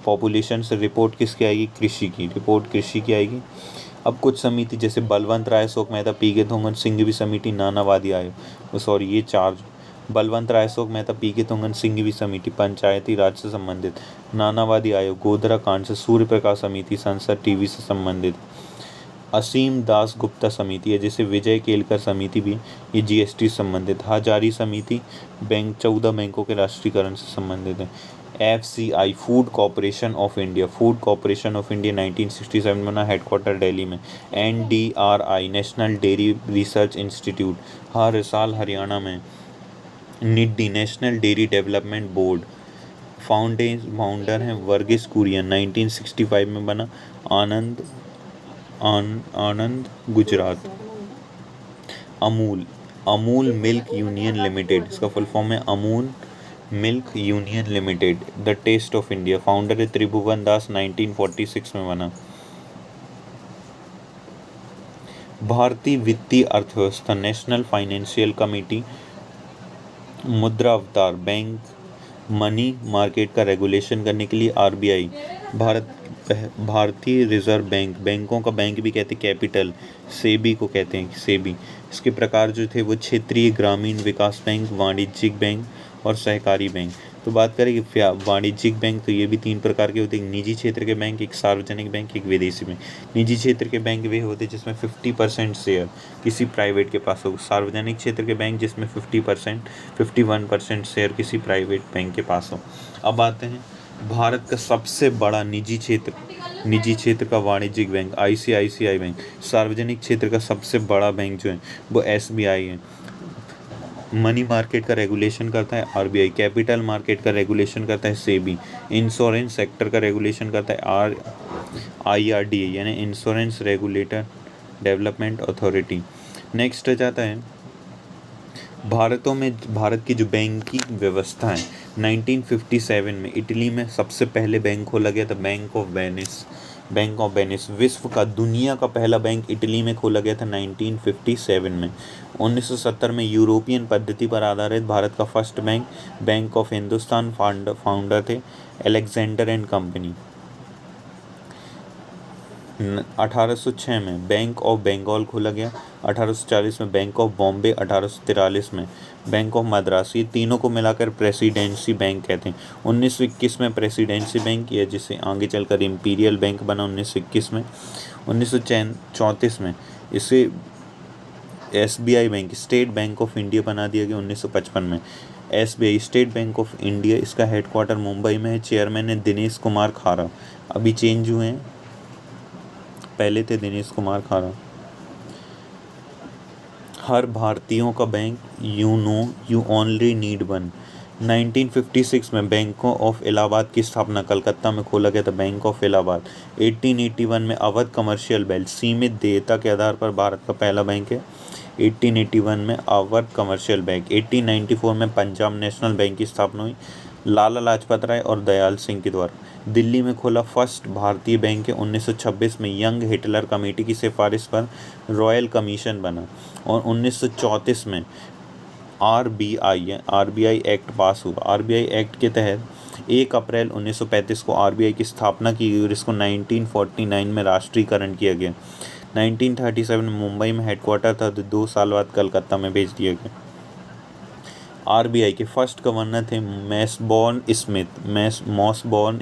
पॉपुलेशन से रिपोर्ट किसकी आएगी? कृषि की रिपोर्ट कृषि की आएगी। अब कुछ समिति जैसे बलवंत राय, अशोक मेहता, पीके तुंगन, सिंघवी समिति, नानावादी आयोग, सॉरी ये 4, बलवंत राय, अशोक मेहता, पीके तुंगन, सिंघवी समिति पंचायती राज से संबंधित, नानावादी आयोग गोधरा कांड से, सूर्य प्रकाश समिति संसद टीवी से संबंधित, असीम दास गुप्ता समिति है, जैसे विजय केलकर समिति भी, ये जीएसटी से संबंधित, हजारी समिति 14 बैंकों के राष्ट्रीयकरण से संबंधित है। FCI, food corporation of India, 1967 बना, हेडक्वार्टर दिल्ली में। NDRI, national dairy research institute, हर साल हरियाणा में। निड्डी, national dairy development board, founder हैं वर्गीस कुरियन, 1965 में बना, Anand Gujarat. Amul milk union limited, इसका फुल फॉर्म है Amul milk union limited. The taste of India, founder है त्रिभुवन दास, 1946 में बना। भारतीय वित्तीय अर्थव्यवस्था, नेशनल फाइनेंशियल कमेटी, मुद्रा अवतार, बैंक मनी मार्केट का रेगुलेशन करने के लिए आरबीआई, भारतीय रिजर्व बैंक, बैंकों का बैंक भी कहते हैं, कैपिटल, सेबी को कहते हैं सेबी। इसके प्रकार जो थे वो क्षेत्रीय ग्रामीण विकास बैंक, वाणिज्यिक बैंक और सहकारी बैंक। तो बात करें कि वाणिज्यिक बैंक, तो ये भी 3 प्रकार के होते हैं, एक निजी क्षेत्र के बैंक, एक सार्वजनिक बैंक, एक विदेशी बैंक। निजी क्षेत्र के बैंक वे होते हैं जिसमें 50% शेयर किसी प्राइवेट के पास हो। सार्वजनिक क्षेत्र के बैंक जिसमें 51% शेयर किसी प्राइवेट बैंक के पास हो। अब आते हैं भारत का सबसे बड़ा निजी क्षेत्र का वाणिज्यिक बैंक ICICI बैंक। सार्वजनिक क्षेत्र का सबसे बड़ा बैंक जो है वो SBI है। मनी मार्केट का रेगुलेशन करता है RBI। कैपिटल मार्केट का रेगुलेशन करता है SEBI। इंश्योरेंस सेक्टर का रेगुलेशन करता है IRDA यानी insurance regulator development authority. Next आ जाता है भारत की जो बैंकिंग व्यवस्था है। 1957 में इटली में सबसे पहले बैंक खोला गया था, बैंक ऑफ वेनिस। विश्व का दुनिया का पहला बैंक इटली में खोला गया था 1957 में। 1970 में यूरोपियन पद्धति पर आधारित भारत का first bank of Hindustan founder थे अलेक्जेंडर एंड कंपनी। 1806 में बैंक ऑफ बंगाल खोला गया। 1840 में बैंक ऑफ बॉम्बे। 1843 में बैंक ऑफ मद्रास। ये तीनों को मिलाकर प्रेसिडेंसी बैंक कहते हैं। 1921 में प्रेसिडेंसी बैंक किया जिसे आगे चलकर इंपीरियल बैंक बना 1921 में। 1934 में इसे SBI bank state bank of India बना दिया गया 1955 में। SBI state bank of India, इसका हेडक्वार्टर मुंबई में है। चेयरमैन है दिनेश कुमार खारा, अभी चेंज हुए हैं, पहले थे दिनेश कुमार खारा। हर भारतीयों का bank, you only need one. 1956 में बैंकों ऑफ इलाहाबाद की स्थापना कलकत्ता में खोला गया था, बैंक ऑफ इलाहाबाद। 1881 में अवध कमर्शियल बैंक सीमित देयता के आधार पर भारत का पहला बैंक है। 1881 में अवध कमर्शियल बैंक। 1894 में पंजाब नेशनल बैंक की स्थापना हुई लाला लाजपत राय और दयाल सिंह के द्वारा। दिल्ली में खोला फर्स्ट भारतीय बैंक है। 1926 में यंग हिटलर कमेटी की सिफारिश पर रॉयल कमीशन बना और 1934 में RBI एक्ट पास हुआ। RBI एक्ट के तहत 1 अप्रैल 1935 को RBI की स्थापना की गई और इसको 1949 में राष्ट्रीयकरण किया गया। 1937 में मुंबई में हेडक्वार्टर था, तो 2 साल बाद कलकत्ता में भेज दिया गया। RBI के फर्स्ट गवर्नर थे मॉसबॉर्न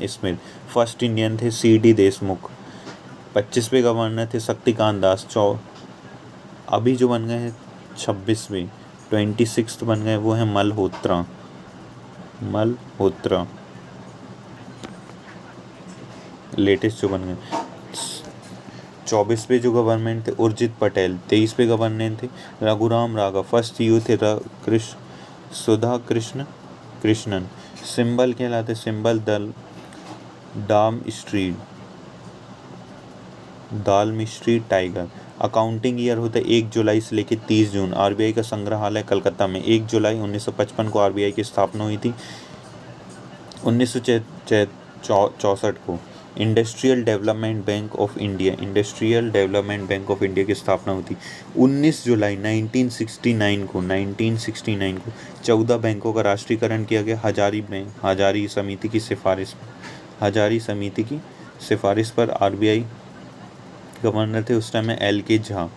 स्मिथ। फर्स्ट इंडियन थे CD देशमुख। 25वें गवर्नर थे शक्तिकांत दास। अभी जो बन गए हैं 26वें 26 बन गए वो हैं मल्होत्रा। लेटेस्ट जो बन गए। 24वें जो गवर्नमेंट थे उर्जित पटेल। 23वें गवर्नर थे रघुराम राघव। फर्स्ट यू थे सुधा कृष्णन। सिंबल कहलाते symbol Dalmi street tiger. Accounting year होता है 1 जुलाई से लेकर 30 जून। RBI का संग्रहालय कलकत्ता में। 1 जुलाई 1955 को RBI की स्थापना हुई थी। 1964 को industrial development bank of India की स्थापना हुई थी। 19 जुलाई 1969 को 14 बैंकों का राष्ट्रीयकरण किया गया हजारी समिति की सिफारिश पर। RBI गवर्नर थे उस टाइम में LK झा।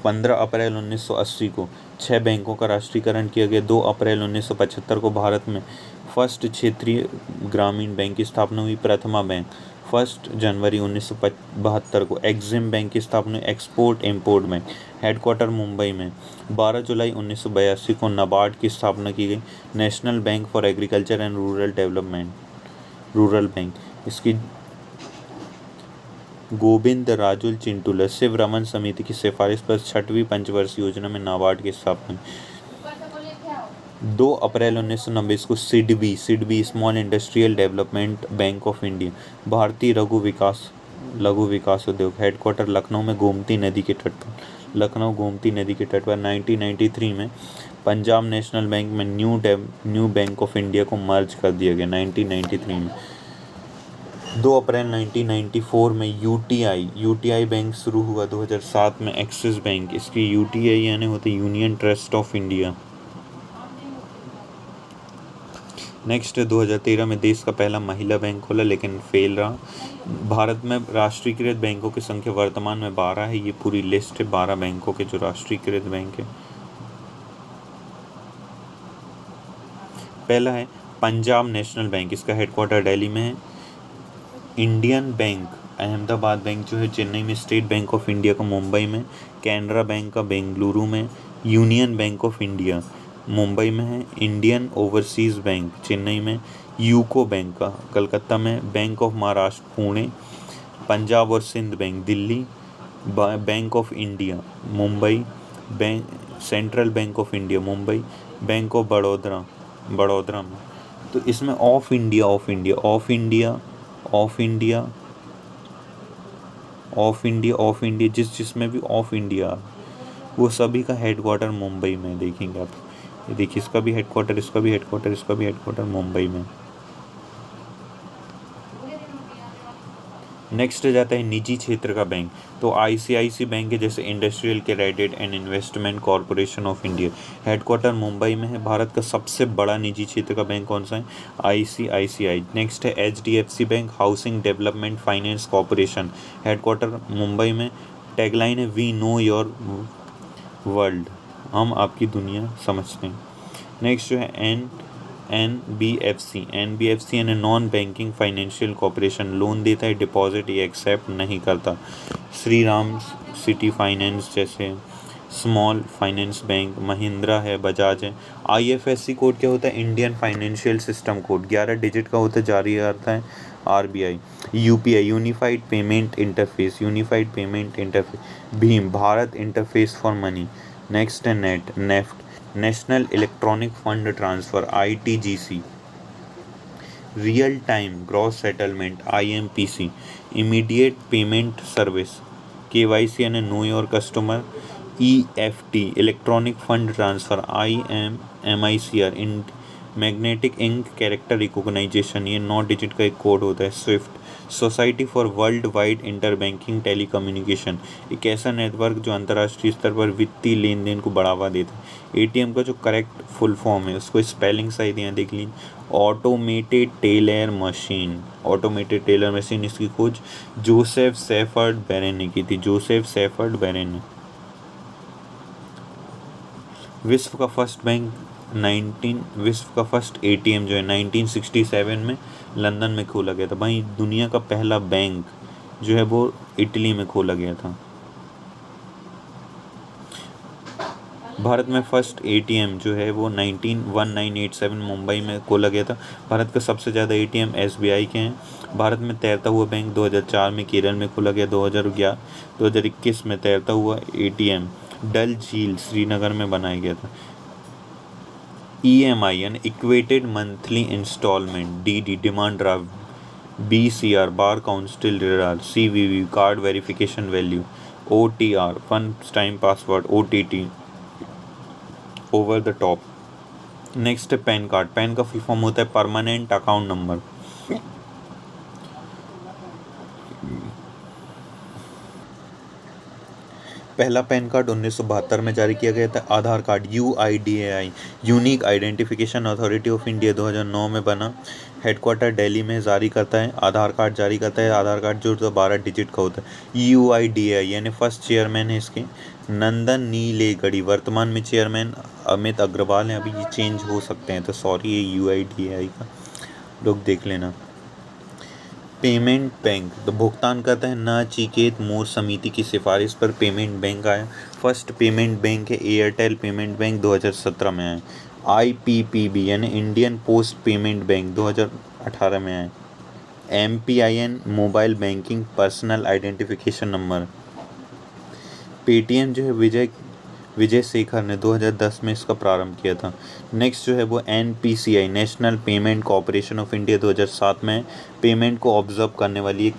15 अप्रैल 1980 को 6 बैंकों का राष्ट्रीयकरण किया गया। 2 अप्रैल 1975 को भारत में फर्स्ट क्षेत्रीय ग्रामीण बैंक की स्थापना हुई प्रथमा बैंक। 1 जनवरी 1972 को एग्जिम बैंक की स्थापना हुई export import bank, headquarter Mumbai में। 12 जुलाई 1982 को नाबार्ड की स्थापना की गई national Bank for Agriculture and rural bank. इसकी गोविंद राजुल चिंटूलर शिव रमन समिति की सिफारिश पर 6वीं पंचवर्षीय योजना में नाबार्ड की स्थापना। 2 अप्रैल 1990 को SIDBI small industrial development bank of India भारतीय लघु विकास उद्योग, हेडक्वार्टर लखनऊ में गोमती नदी के तट पर। 1993 में पंजाब नेशनल बैंक में न्यू बैंक ऑफ इंडिया को मर्ज कर दिया गया 1993 में। 2 अप्रैल 1994 में यूटीआई बैंक शुरू हुआ। 2007 में एक्सिस बैंक, इसकी यूटीआई यानी होती union trust of India. Next 2013 में देश का पहला महिला बैंक खोला लेकिन फेल रहा। भारत में राष्ट्रीयकृत बैंकों की संख्या वर्तमान में 12 है। ये पूरी लिस्ट है 12 बैंकों के जो राष्ट्रीयकृत बैंक है। पहला है पंजाब नेशनल बैंक, इसका हेडक्वार्टर दिल्ली में है। इंडियन बैंक अहमदाबाद बैंक जो है चेन्नई में, स्टेट बैंक ऑफ इंडिया का मुंबई में, कैनरा बैंक का बेंगलुरु में, union bank of India Mumbai में है, इंडियन ओवरसीज़ बैंक चेन्नई में, यूको बैंक का कलकत्ता में, बैंक ऑफ महाराष्ट्र पुणे, पंजाब और Sind bank Delhi, bank of India Mumbai, bank central bank of India Mumbai, bank of Baroda में। तो इसमें of India of India of India of India of India of India जिसमें भी ऑफ इंडिया वो सभी का हेडक्वार्टर मुंबई में देखेंगे आप। ये देखिए, इसका भी हेडक्वार्टर, इसका भी हेडक्वार्टर, इसका भी हेडक्वार्टर मुंबई में। नेक्स्ट जाता है निजी क्षेत्र का बैंक। तो आईसीआईसी बैंक है, जैसे industrial credit and investment corporation of India, headquarter Mumbai में है। भारत का सबसे बड़ा निजी क्षेत्र का बैंक कौन सा है? आईसीआईसीआई। नेक्स्ट है HDFC bank, housing development finance corporation, headquarter Mumbai में। टैगलाइन है वी नो योर वर्ल्ड, हम आपकी दुनिया समझते हैं। नेक्स्ट जो है एनबीएफसी यानी non banking financial corporation, loan देता है, डिपॉजिट ये एक्सेप्ट नहीं करता। श्री राम सिटी फाइनेंस जैसे स्मॉल फाइनेंस बैंक, महिंद्रा है, बजाज है। आईएफएससी कोड क्या होता है? Indian financial system code, 11 digit का होता है, जारी करता है RBI. UPI unified payment interface, भीम Bharat interface for money. Next है NEFT national electronic fund transfer, ITGC. Real time gross settlement, IMPC. Immediate payment service, KYC यानी know your customer. EFT electronic fund transfer, IMICR. Magnetic ink character recognisation, ये 9 digit का एक code होता है। SWIFT society for world wide inter banking telecommunication, एक ऐसा network जो अंतर्राष्ट्रीय स्तर पर वित्तीय लेन देन को बढ़ावा देता है। एटीएम का जो करेक्ट फुल फॉर्म है उसको स्पेलिंग सही दिया देख लीजिए, automated teller machine. Automated teller machine, इसकी खोज जोसेफ सेफर्ड बैरेन ने की थी, जोसेफ सेफर्ड बैरेन ने। विश्व का फर्स्ट एटीएम जो है 1967 में लंदन में खोला गया था। वहीं दुनिया का पहला बैंक जो है वो इटली में खोला गया था। भारत में फर्स्ट एटीएम जो है वो 1987 मुंबई में खोला गया था। भारत का सबसे ज़्यादा एटीएम एसबीआई के हैं। भारत में तैरता हुआ बैंक 2004 में केरल में खोला गया। 2021 में तैरता हुआ एटीएम डल झील श्रीनगर में बनाया गया था। ईएमआई यानी equated monthly instalment, DD demand draft, BCR bar council radar, CVV card verification value, OTR first time password, OTT over the top. Next है पैन कार्ड। पैन का फुल फॉर्म होता है परमानेंट अकाउंट नंबर। पहला PAN card 1972 में जारी किया गया था। Aadhaar card UIDAI unique identification authority of India 2009 में बना। हेडक्वार्टर दिल्ली में जारी करता है, आधार कार्ड जारी करता है। आधार कार्ड जो 12 डिजिट का होता है। यूआईडीएआई यानी फर्स्ट चेयरमैन है इसके नंदन नीलेगढ़ी, वर्तमान में चेयरमैन अमित अग्रवाल हैं। अभी ये चेंज हो सकते हैं, तो सॉरी, ये यूआईडीएआई का लोग देख लेना। पेमेंट बैंक तो भुगतान करता है नचिकेत मोर समिति की सिफारिश पर पेमेंट बैंक आया। फर्स्ट पेमेंट बैंक है एयरटेल पेमेंट बैंक, 2017 में आया। आईपीपीबी यानी इंडियन पोस्ट पेमेंट बैंक 2018 में आया। MPIN mobile banking personal identification number. Paytm जो है विजय शेखर ने 2010 में इसका प्रारंभ किया था। नेक्स्ट जो है वो NPCI national payment corporation of India 2007 में पेमेंट को ऑब्जर्व करने वाली एक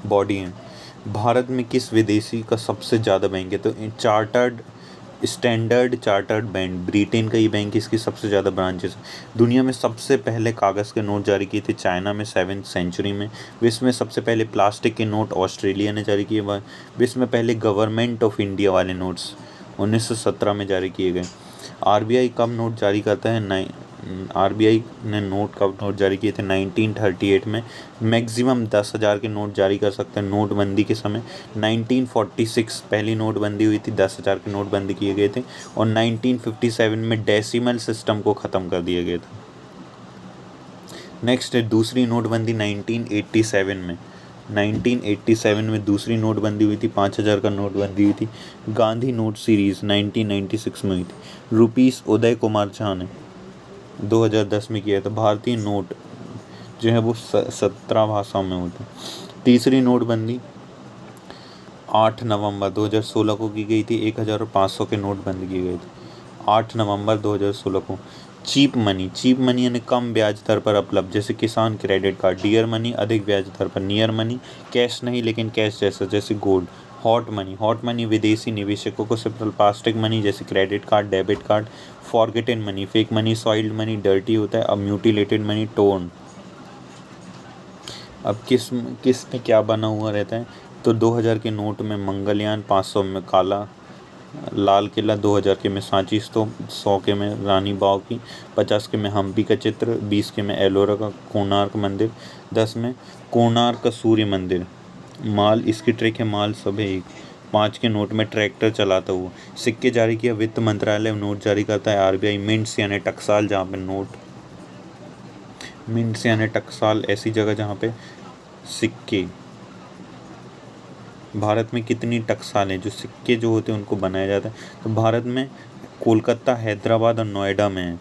बॉडी है। भारत में किस विदेशी का सबसे ज़्यादा बैंक है? तो स्टैंडर्ड चार्टर्ड बैंक, ब्रिटेन का ये बैंक, इसकी सबसे ज़्यादा ब्रांचेस। दुनिया में सबसे पहले कागज़ के नोट जारी किए थे चाइना में 7वीं सेंचुरी में। विश्व में सबसे पहले प्लास्टिक के नोट ऑस्ट्रेलिया ने जारी किए। विश्व में पहले गवर्नमेंट ऑफ इंडिया वाले नोट्स 1917 में जारी किए गए। आरबीआई कब नोट जारी करता है? आरबीआई ने नोट जारी किए थे 1938 में। मैक्सिमम 10,000 के नोट जारी कर सकते हैं नोटबंदी के समय। 1946 पहली नोटबंदी हुई थी, 10,000 के नोट बंद किए गए थे। और 1957 में डेसिमल सिस्टम को ख़त्म कर दिया गया था। नेक्स्ट है दूसरी नोटबंदी 1987 में। 1987 में दूसरी नोटबंदी हुई थी, 5,000 का नोटबंदी हुई थी। गांधी नोट सीरीज़ 1996 में हुई थी। रुपीस उदय कुमार झा ने 2010 में किया था। भारतीय नोट जो है वो 17 भाषाओं में होते हैं। तीसरी नोटबंदी 8 नवंबर 2016 को की गई थी। 1,000 और 500 के नोट बंद किए गए थे 8 नवंबर 2016 को। चीप मनी यानी कम ब्याज दर पर उपलब्ध, जैसे किसान क्रेडिट कार्ड। डियर मनी अधिक ब्याज दर पर। नियर मनी कैश नहीं लेकिन कैश जैसा, जैसे गोल्ड। हॉट मनी विदेशी निवेशकों को सिर्फ प्लास्टिक मनी, जैसे credit card, debit card. Forgotten money fake money. Soiled money dirty होता है। अब म्यूटिलेटेड मनी टोन। अब किस में क्या बना हुआ रहता है, तो 2,000 के नोट में मंगलयान, 500 में काला लाल किला, 2,000 के में सांची स्तूप, 100 के में रानी बाव की, 50 के में हम्पी का चित्र, 20 के में एलोरा का कोणार्क मंदिर, 10 में कोणार्क का सूर्य मंदिर। माल इसकी ट्रिक है, माल सब है एक। 5 के नोट में ट्रैक्टर चलाता हुआ। सिक्के जारी किया वित्त मंत्रालय, नोट जारी करता है आरबीआई। मिंट्स यानी टकसाल, जहाँ पे नोट, मिंट्स यानी टकसाल ऐसी जगह जहाँ पे सिक्के। भारत में कितनी टकसाल हैं, जो सिक्के जो होते हैं उनको बनाया जाता है, तो भारत में कोलकाता, हैदराबाद और नोएडा में है।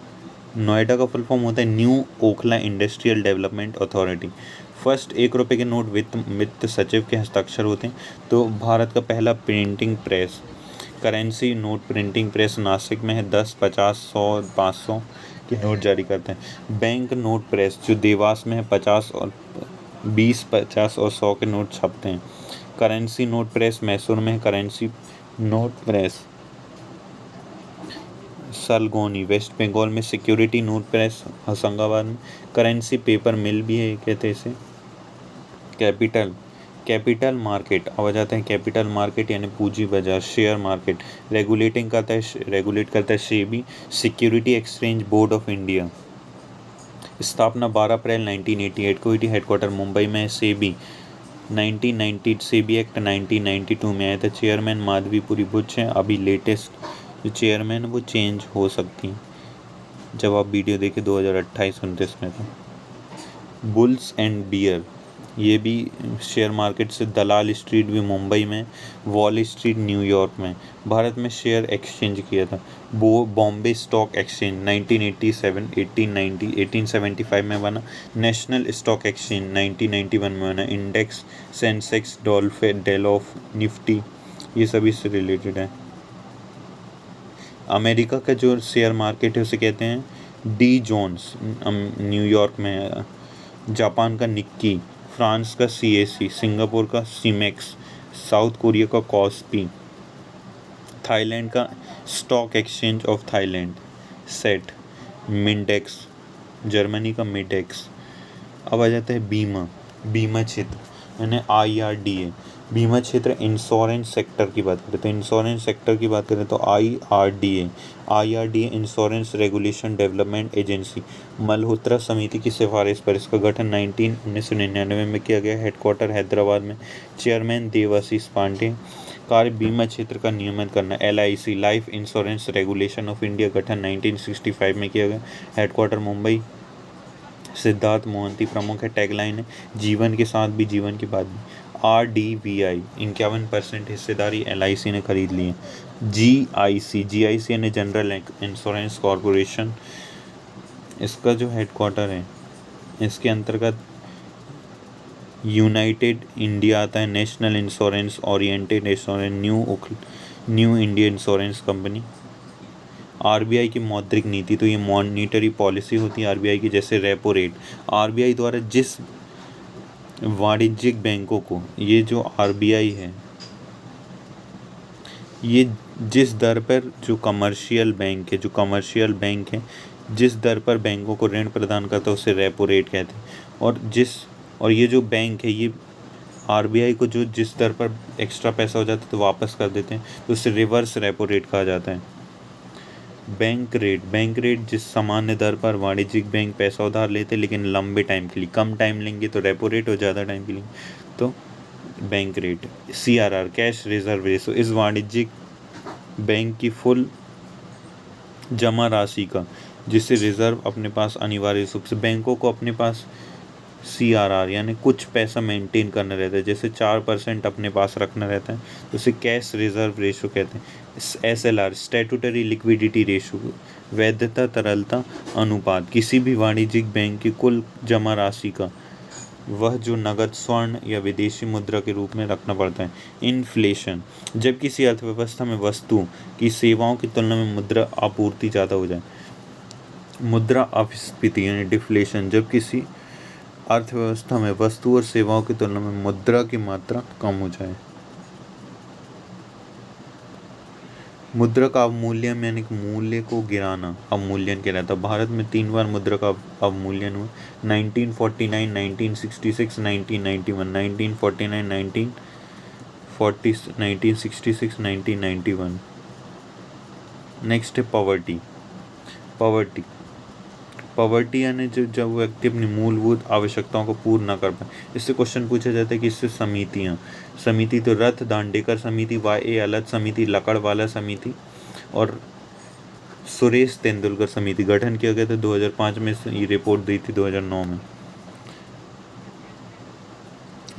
नोएडा का फुल फॉर्म होता है new Okhla industrial development authority. First 1 रुपये के नोट वित्त सचिव के हस्ताक्षर होते हैं। तो भारत का पहला printing press, currency note printing press Nashik में है। 10, 50, 100, 500 के नोट जारी करते हैं। बैंक नोट प्रेस जो देवास में है, 50 और 20, 50 और 100 के नोट छपते हैं। करेंसी नोट प्रेस मैसूर में है। Currency note press Salboni west Bengal में। सिक्योरिटी नोट प्रेस होशंगाबाद में। करेंसी पेपर मिल भी है, कहते हैं इसे। कैपिटल मार्केट, अब आ जाते हैं कैपिटल मार्केट यानी पूंजी बाजार, शेयर मार्केट। रेगुलेट करता है SEBI, security exchange board of India. स्थापना 12 अप्रैल 1988 को हुई थी। हेडक्वार्टर मुंबई में है। सेबी 1990 सेबी एक्ट 1992 में आया था। चेयरमैन माधवीपुरी बुच हैं। अभी लेटेस्ट जो चेयरमैन वो चेंज हो सकती हैं, जब आप वीडियो देखें 2028-29 में। तो बुल्स एंड बियर ये भी शेयर मार्केट से। दलाल स्ट्रीट भी मुंबई में। वॉल स्ट्रीट न्यूयॉर्क में। भारत में शेयर एक्सचेंज किया था बॉम्बे स्टॉक एक्सचेंज 1987, 1890, 1875 में बना। नेशनल स्टॉक एक्सचेंज 1991 में बना। इंडेक्स सेंसेक्स, डेलॉफ, निफ्टी ये सभी से रिलेटेड है। अमेरिका का जो शेयर मार्केट है उसे कहते हैं डी जोन्स, न्यूयॉर्क में है। जापान का निक्की, फ्रांस का सीएसी, सिंगापुर का सीमेक्स, साउथ कोरिया का कॉस्पी, थाईलैंड का stock exchange of Thailand SET, मिंडेक्स, जर्मनी का मिडेक्स। अब आ जाता है बीमा क्षेत्र यानी IRDA। बीमा क्षेत्र इंश्योरेंस सेक्टर की बात करें तो IRDA insurance regulation development agency. Malhotra समिति की सिफारिश पर इसका गठन 1999 में किया गया। हेडक्वार्टर हैदराबाद में। चेयरमैन देवाशीष पांडे। कार्य बीमा क्षेत्र का नियमन करना। LIC life insurance regulation of India गठन 1965 में किया गया। हेडक्वार्टर मुंबई। सिद्धार्थ मोहंती प्रमुख है। टैगलाइन है जीवन के साथ भी जीवन के बाद भी। RDVI 51% हिस्सेदारी LIC ने खरीद ली है। GIC यानी जनरल इंश्योरेंस कॉरपोरेशन, इसका जो हेडक्वार्टर है इसके अंतर्गत यूनाइटेड इंडिया आता है। National insurance, oriented insurance, new India insurance company. RBI की मौद्रिक नीति, तो ये मॉनिटरी पॉलिसी होती है RBI की, जैसे रेपो रेट। RBI द्वारा जिस वाणिज्यिक बैंकों को, ये जो RBI है ये जिस दर पर जो कमर्शियल बैंक है जिस दर पर बैंकों को ऋण प्रदान करता है उसे रेपो रेट कहते हैं। और ये जो बैंक है ये RBI को जो जिस दर पर एक्स्ट्रा पैसा हो जाता है तो वापस कर देते हैं, तो उसे रिवर्स रेपो रेट कहा जाता है। बैंक रेट जिस सामान्य दर पर वाणिज्यिक बैंक पैसा उधार लेते लेकिन लंबे टाइम के लिए, कम टाइम लेंगे तो रेपो रेट, और ज़्यादा टाइम के लिए तो bank rate. CRR cash reserve ratio, इस वाणिज्यिक बैंक की फुल जमा राशि का जिसे रिजर्व अपने पास अनिवार्य रूप से, बैंकों को अपने पास CRR यानी कुछ पैसा मेंटेन करना रहता है, जैसे 4% अपने पास रखना रहता है तो उसे कैश रिजर्व रेशो कहते हैं। SLR स्टैट्यूटरी लिक्विडिटी रेशो, वैधता तरलता अनुपात, किसी भी वाणिज्यिक बैंक की कुल जमा राशि का वह जो नगद, स्वर्ण या विदेशी मुद्रा के रूप में रखना पड़ता है। इन्फ्लेशन, जब किसी अर्थव्यवस्था में वस्तु की सेवाओं की तुलना में मुद्रा आपूर्ति ज़्यादा हो जाए। मुद्रा अपस्फीति यानी डिफ्लेशन, जब किसी अर्थव्यवस्था में वस्तु और सेवाओं की तुलना में मुद्रा की मात्रा कम हो जाए। मुद्रा का अवमूल्यन यानी कि मूल्य को गिराना अवमूल्यन कहलाता है। भारत में 3 बार मुद्रा का अवमूल्यन हुआ, 1949, 1966, 1991। 1949, 1966, 1991। नेक्स्ट है पॉवर्टी यानी जब व्यक्ति अपनी मूलभूत आवश्यकताओं को पूर्ण न कर पाए। इससे क्वेश्चन पूछा जाता है कि इससे समिति तो रथ दांडेकर समिति, YA अलत समिति, लकड़वाला समिति और सुरेश तेंदुलकर समिति गठन किया गया था 2005 में। ये रिपोर्ट दी थी 2009 में।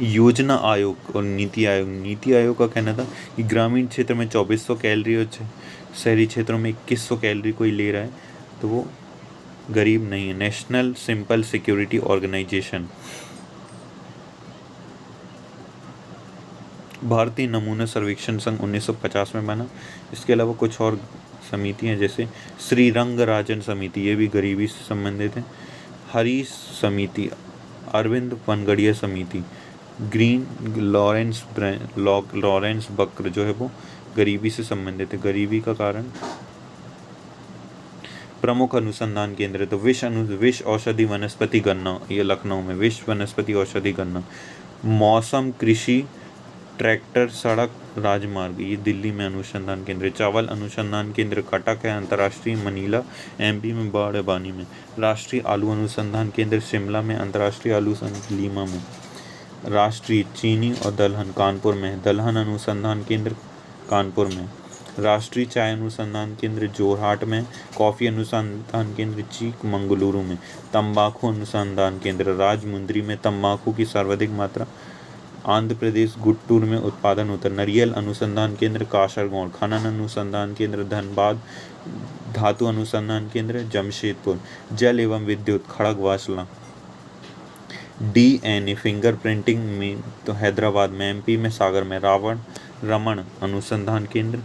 योजना आयोग और नीति आयोग का कहना था कि ग्रामीण क्षेत्र में 2400 कैलोरी और शहरी क्षेत्रों में 2100 कैलोरी कोई ले रहा है तो वो गरीब नहीं है। नेशनल सिंपल सिक्योरिटी ऑर्गेनाइजेशन, भारतीय नमूना सर्वेक्षण संघ 1950 में बना। इसके अलावा कुछ और समितियां जैसे श्री रंगराजन समिति, ये भी गरीबी से संबंधित है। हरीश समिति, अरविंद पनगड़िया समिति, ग्रीन लॉरेंस बक्र जो है वो गरीबी से संबंधित है। गरीबी का कारण प्रमुख अनुसंधान केंद्र है तो विश्व औषधि वनस्पति गणना, ये लखनऊ में विश्व वनस्पति औषधि गणना। मौसम कृषि ट्रैक्टर सड़क राजमार्ग, ये दिल्ली में अनुसंधान केंद्र। चावल अनुसंधान केंद्र कटक है। अंतर्राष्ट्रीय मनीला MP में, बाड़ेबानी में। राष्ट्रीय आलू अनुसंधान केंद्र शिमला में। अंतर्राष्ट्रीय आलू लीमा में। राष्ट्रीय चीनी और दलहन कानपुर में। दलहन अनुसंधान केंद्र कानपुर में। राष्ट्रीय चाय अनुसंधान केंद्र जोरहाट में। कॉफ़ी अनुसंधान केंद्र चिकमंगलुरु में। तंबाकू अनुसंधान केंद्र राजमुंद्री में। तंबाकू की सर्वाधिक मात्रा आंध्र प्रदेश गुट्टूर में उत्पादन होता है। नारियल अनुसंधान केंद्र कासरगोड। खनन अनुसंधान केंद्र धनबाद। धातु अनुसंधान केंद्र जमशेदपुर। जल एवं विद्युत खड़गवासला। DNA फिंगरप्रिंटिंग में तो हैदराबाद में। MP में सागर में। रमण अनुसंधान केंद्र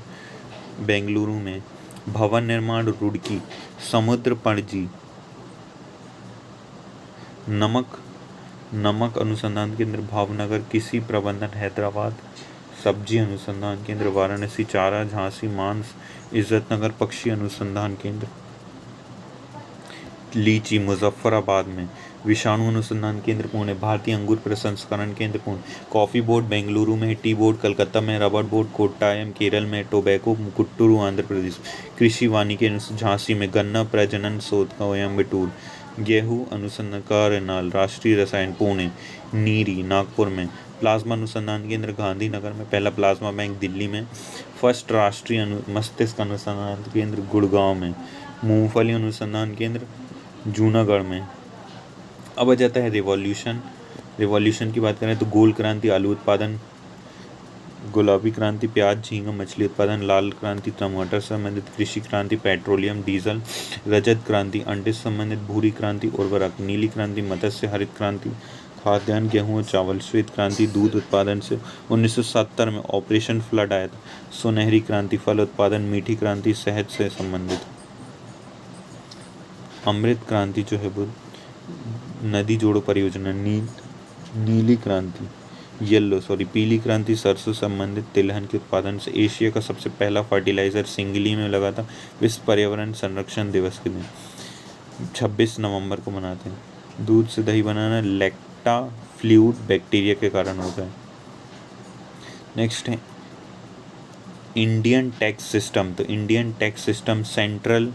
बेंगलुरु में। भवन निर्माण रुड़की। समुद्र पणजी। नमक अनुसंधान केंद्र भावनगर। कृषि प्रबंधन हैदराबाद। सब्जी अनुसंधान केंद्र वाराणसी। चारा झांसी। मांस इज्जतनगर। पक्षी अनुसंधान केंद्र लीची मुजफ्फराबाद में। विषाणु अनुसंधान केंद्र पुणे। भारतीय अंगूर प्रसंस्करण केंद्र पुणे। कॉफ़ी बोर्ड बेंगलुरु में। टी बोर्ड कलकत्ता में। रबर बोर्ड कोट्टायम केरल में। टोबैको गुट्टूरू आंध्र प्रदेश। कृषि वानिकी झांसी में। गन्ना प्रजनन शोध कोयम्बटूर। गेहूं अनुसंधान करनाल। राष्ट्रीय रसायन पुणे। नीरी नागपुर में। प्लाज्मा अनुसंधान केंद्र गांधीनगर में। पहला प्लाज्मा बैंक दिल्ली में। फर्स्ट राष्ट्रीय मस्तिष्क अनुसंधान केंद्र गुड़गांव में। मूंगफली अनुसंधान केंद्र जूनागढ़ में। अब आ जाता है रिवॉल्यूशन की बात करें तो गोल क्रांति आलू उत्पादन, गुलाबी क्रांति प्याज झींगा मछली उत्पादन, लाल क्रांति टमाटर से संबंधित, कृषि क्रांति पेट्रोलियम डीजल, रजत क्रांति अंडे से संबंधित, भूरी क्रांति उर्वरक, नीली क्रांति मत्स्य, हरित क्रांति खाद्यान्न गेहूँ और चावल, श्वेत क्रांति दूध उत्पादन से 1970 में ऑपरेशन फ्लड आया था, सुनहरी क्रांति फल उत्पादन, मीठी क्रांति शहद से संबंधित, अमृत क्रांति जो है वो नदी जोड़ो परियोजना, नीली क्रांति पीली क्रांति सरसों संबंधित तिलहन के उत्पादन से। एशिया का सबसे पहला फर्टिलाइजर सिंगली में लगा था। विश्व पर्यावरण संरक्षण दिवस के दिन 26 नवंबर को मनाते हैं। दूध से दही बनाना लैक्टा फ्लूइड बैक्टीरिया के कारण होता है। नेक्स्ट है इंडियन टैक्स सिस्टम, तो Indian tax system central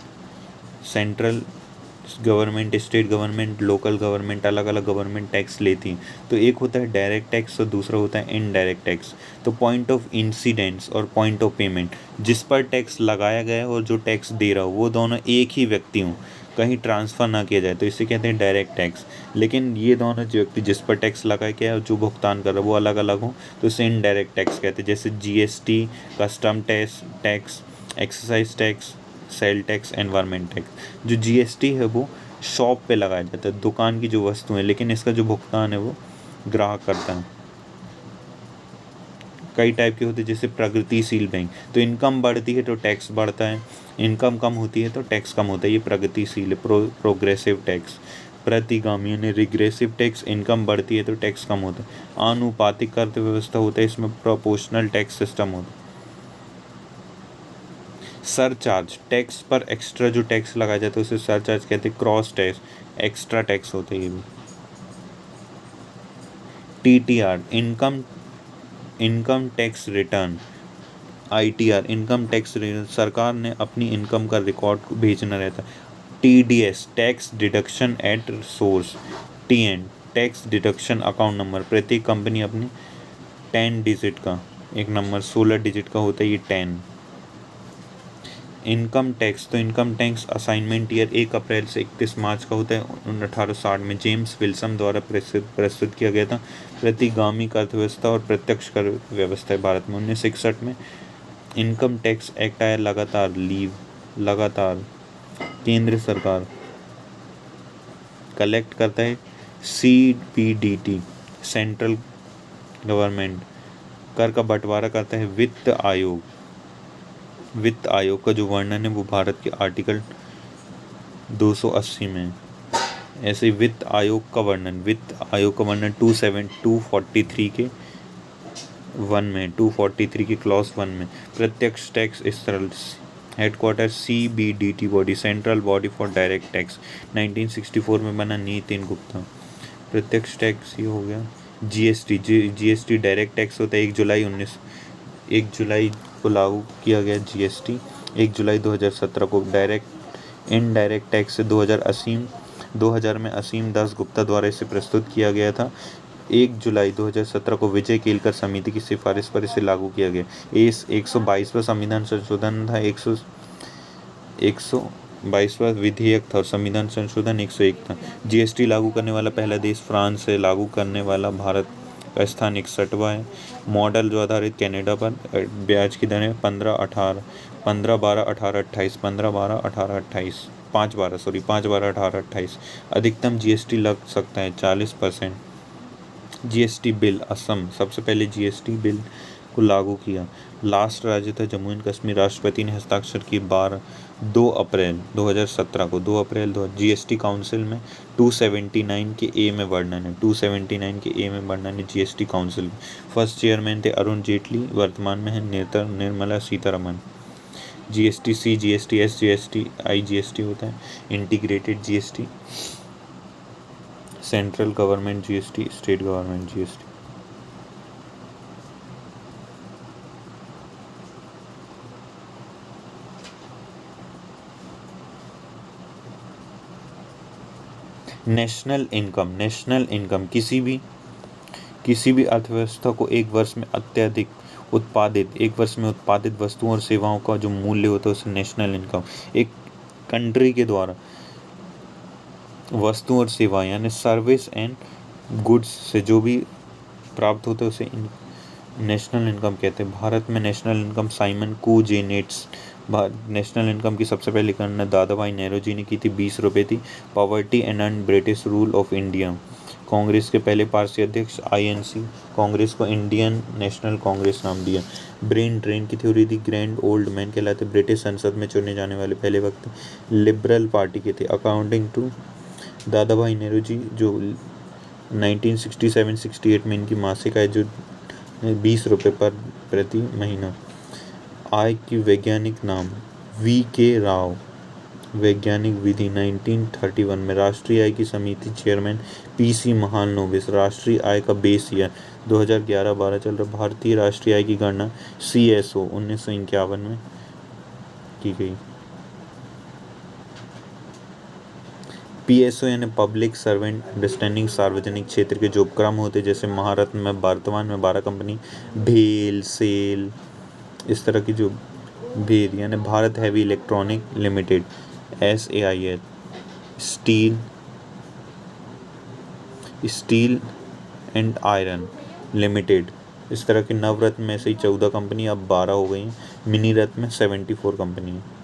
government, state government, local government, अलग अलग गवर्नमेंट टैक्स लेती हैं। तो एक होता है डायरेक्ट टैक्स और दूसरा होता है इनडायरेक्ट टैक्स। तो पॉइंट ऑफ इंसिडेंस और पॉइंट ऑफ पेमेंट, जिस पर टैक्स लगाया गया है और जो टैक्स दे रहा हो वो दोनों एक ही व्यक्ति हों, कहीं ट्रांसफ़र ना किया जाए, तो इसे कहते हैं डायरेक्ट टैक्स। लेकिन ये दोनों जो व्यक्ति जिस पर टैक्स लगाया गया है और जो भुगतान कर रहा है वो अलग अलग हो, तो इसे इनडायरेक्ट टैक्स कहते हैं। जैसे GST, custom tax, excise tax, sale tax, environment tax. जो जीएसटी है वो शॉप पे लगाया जाता है, दुकान की जो वस्तु है, लेकिन इसका जो भुगतान है वो ग्राहक करता है। कई टाइप के होते हैं, जैसे प्रगतिशील बैंक, तो इनकम बढ़ती है तो टैक्स बढ़ता है, इनकम कम होती है तो टैक्स कम होता है, ये प्रगतिशील है। प्रोग्रेसिव टैक्स, प्रतिगामी यानी रिग्रेसिव टैक्स, इनकम बढ़ती है तो टैक्स कम होता है। आनुपातिक अर्थव्यवस्था होता है, इसमें प्रोपोर्शनल टैक्स सिस्टम होता है। सरचार्ज, टैक्स पर एक्स्ट्रा जो टैक्स लगाया जाता है उसे सरचार्ज कहते हैं। क्रॉस टैक्स, एक्स्ट्रा टैक्स होते हैं ये भी। TTR, income tax return. ITR, income tax return, सरकार ने अपनी इनकम का रिकॉर्ड को भेजना रहता है। TDS, tax deduction at source. TN, tax deduction account number, प्रत्येक कंपनी अपनी 10 डिजिट का एक नंबर 16 डिजिट का होता है, ये 10। इनकम टैक्स, तो इनकम टैक्स असाइनमेंट ईयर 1 अप्रैल से 31 मार्च का होता है 1860 में जेम्स विल्सन द्वारा प्रस्तुत किया गया था। प्रतिगामी कर व्यवस्था और प्रत्यक्ष कर व्यवस्था है भारत में। 1961 में इनकम टैक्स एक्ट आया। लगातार केंद्र सरकार कलेक्ट करता है। सीबीडीटी, सेंट्रल गवर्नमेंट कर का बंटवारा करता है। वित्त आयोग का जो वर्णन है वो भारत के आर्टिकल 280 में। ऐसे वित्त आयोग का वर्णन 243 के 1 में, 243 के क्लॉज 1 में। प्रत्यक्ष टैक्स इस तरह, headquarter CBDT body, central body for direct tax, 1964 में बना, नितिन गुप्ता। प्रत्यक्ष टैक्स ये हो गया। जीएसटी डायरेक्ट टैक्स होता है। 1 जुलाई को लागू किया गया जीएसटी, 1 जुलाई 2017 को। इनडायरेक्ट टैक्स से 2000 में असीम दास गुप्ता द्वारा इसे प्रस्तुत किया गया था। 1 जुलाई 2017 को विजय केलकर समिति की सिफारिश पर इसे लागू किया गया। इस 122वां संविधान संशोधन था, 122वां विधेयक था, और संविधान संशोधन 101 था। जीएसटी लागू करने वाला पहला देश फ्रांस है। लागू करने वाला भारत का स्थान 61वां है। मॉडल जो आधारित कनाडा पर। ब्याज की दरें 15, 12, 18, 28, 15, 12, 18, 28, 5, 12, 18, 28। अधिकतम जीएसटी लग सकता है 40%। जीएसटी बिल, असम सबसे पहले जीएसटी बिल को लागू किया। लास्ट राज्य था जम्मू एंड कश्मीर। राष्ट्रपति ने हस्ताक्षर की 2 अप्रैल 2017 को। 2 अप्रैल जीएसटी काउंसिल में 279 के ए में वर्णन है। 279 के ए में वर्णन है जीएसटी काउंसिल। फर्स्ट चेयरमैन थे अरुण जेटली, वर्तमान में है Nirmala Sitharaman. GST C, GST S, GST I, GST होता है integrated GST. Central government GST, state government GST. National income किसी भी अर्थव्यवस्था को एक वर्ष में उत्पादित वस्तुओं और सेवाओं का जो मूल्य होता है उसे नेशनल इनकम। एक कंट्री के द्वारा वस्तुओं और सेवाएं यानी सर्विस एंड गुड्स से जो भी प्राप्त होता है उसे नेशनल इनकम कहते हैं। भारत में national income Simon Kuznets, national income की सबसे पहली गणना दादा भाई नेहरू जी ने की थी, 20 रुपये थी। Poverty and British rule of India, Congress के पहले पार्षद अध्यक्ष आईएनसी, कांग्रेस को इंडियन नेशनल कांग्रेस नाम दिया। ब्रेन ड्रेन की थ्योरी थी, ग्रैंड ओल्ड मैन कहलाते, ब्रिटिश संसद में चुने जाने वाले पहले व्यक्ति लिबरल पार्टी के थे। अकॉर्डिंग टू दादा भाई नेहरू जी जो 1967-68 में इनकी मासिक आय जो 20 रुपये पर प्रति महीना। आय की वैज्ञानिक नाम वी के राव, वैज्ञानिक विधि 1931 में। राष्ट्रीय आय की समिति चेयरमैन पीसी महालनोबिस। राष्ट्रीय आय का बेस ईयर 2011-12 चल रहा। भारतीय राष्ट्रीय आय की गणना सीएसओ 1951 में की गई। पीएसओ यानी पब्लिक सर्वेंट अंडरस्टैंडिंग, सार्वजनिक क्षेत्र के जो उपक्रम होते जैसे महारत्न में वर्तमान में 12 कंपनी, भेल, सेल, इस तरह की जो भेल यानी Bharat heavy electronic limited, SAIL, steel steel and iron limited, इस तरह के नवरत्न में से ही 14 कंपनी अब 12 हो गई। मिनी रत्न में 74 कंपनी है।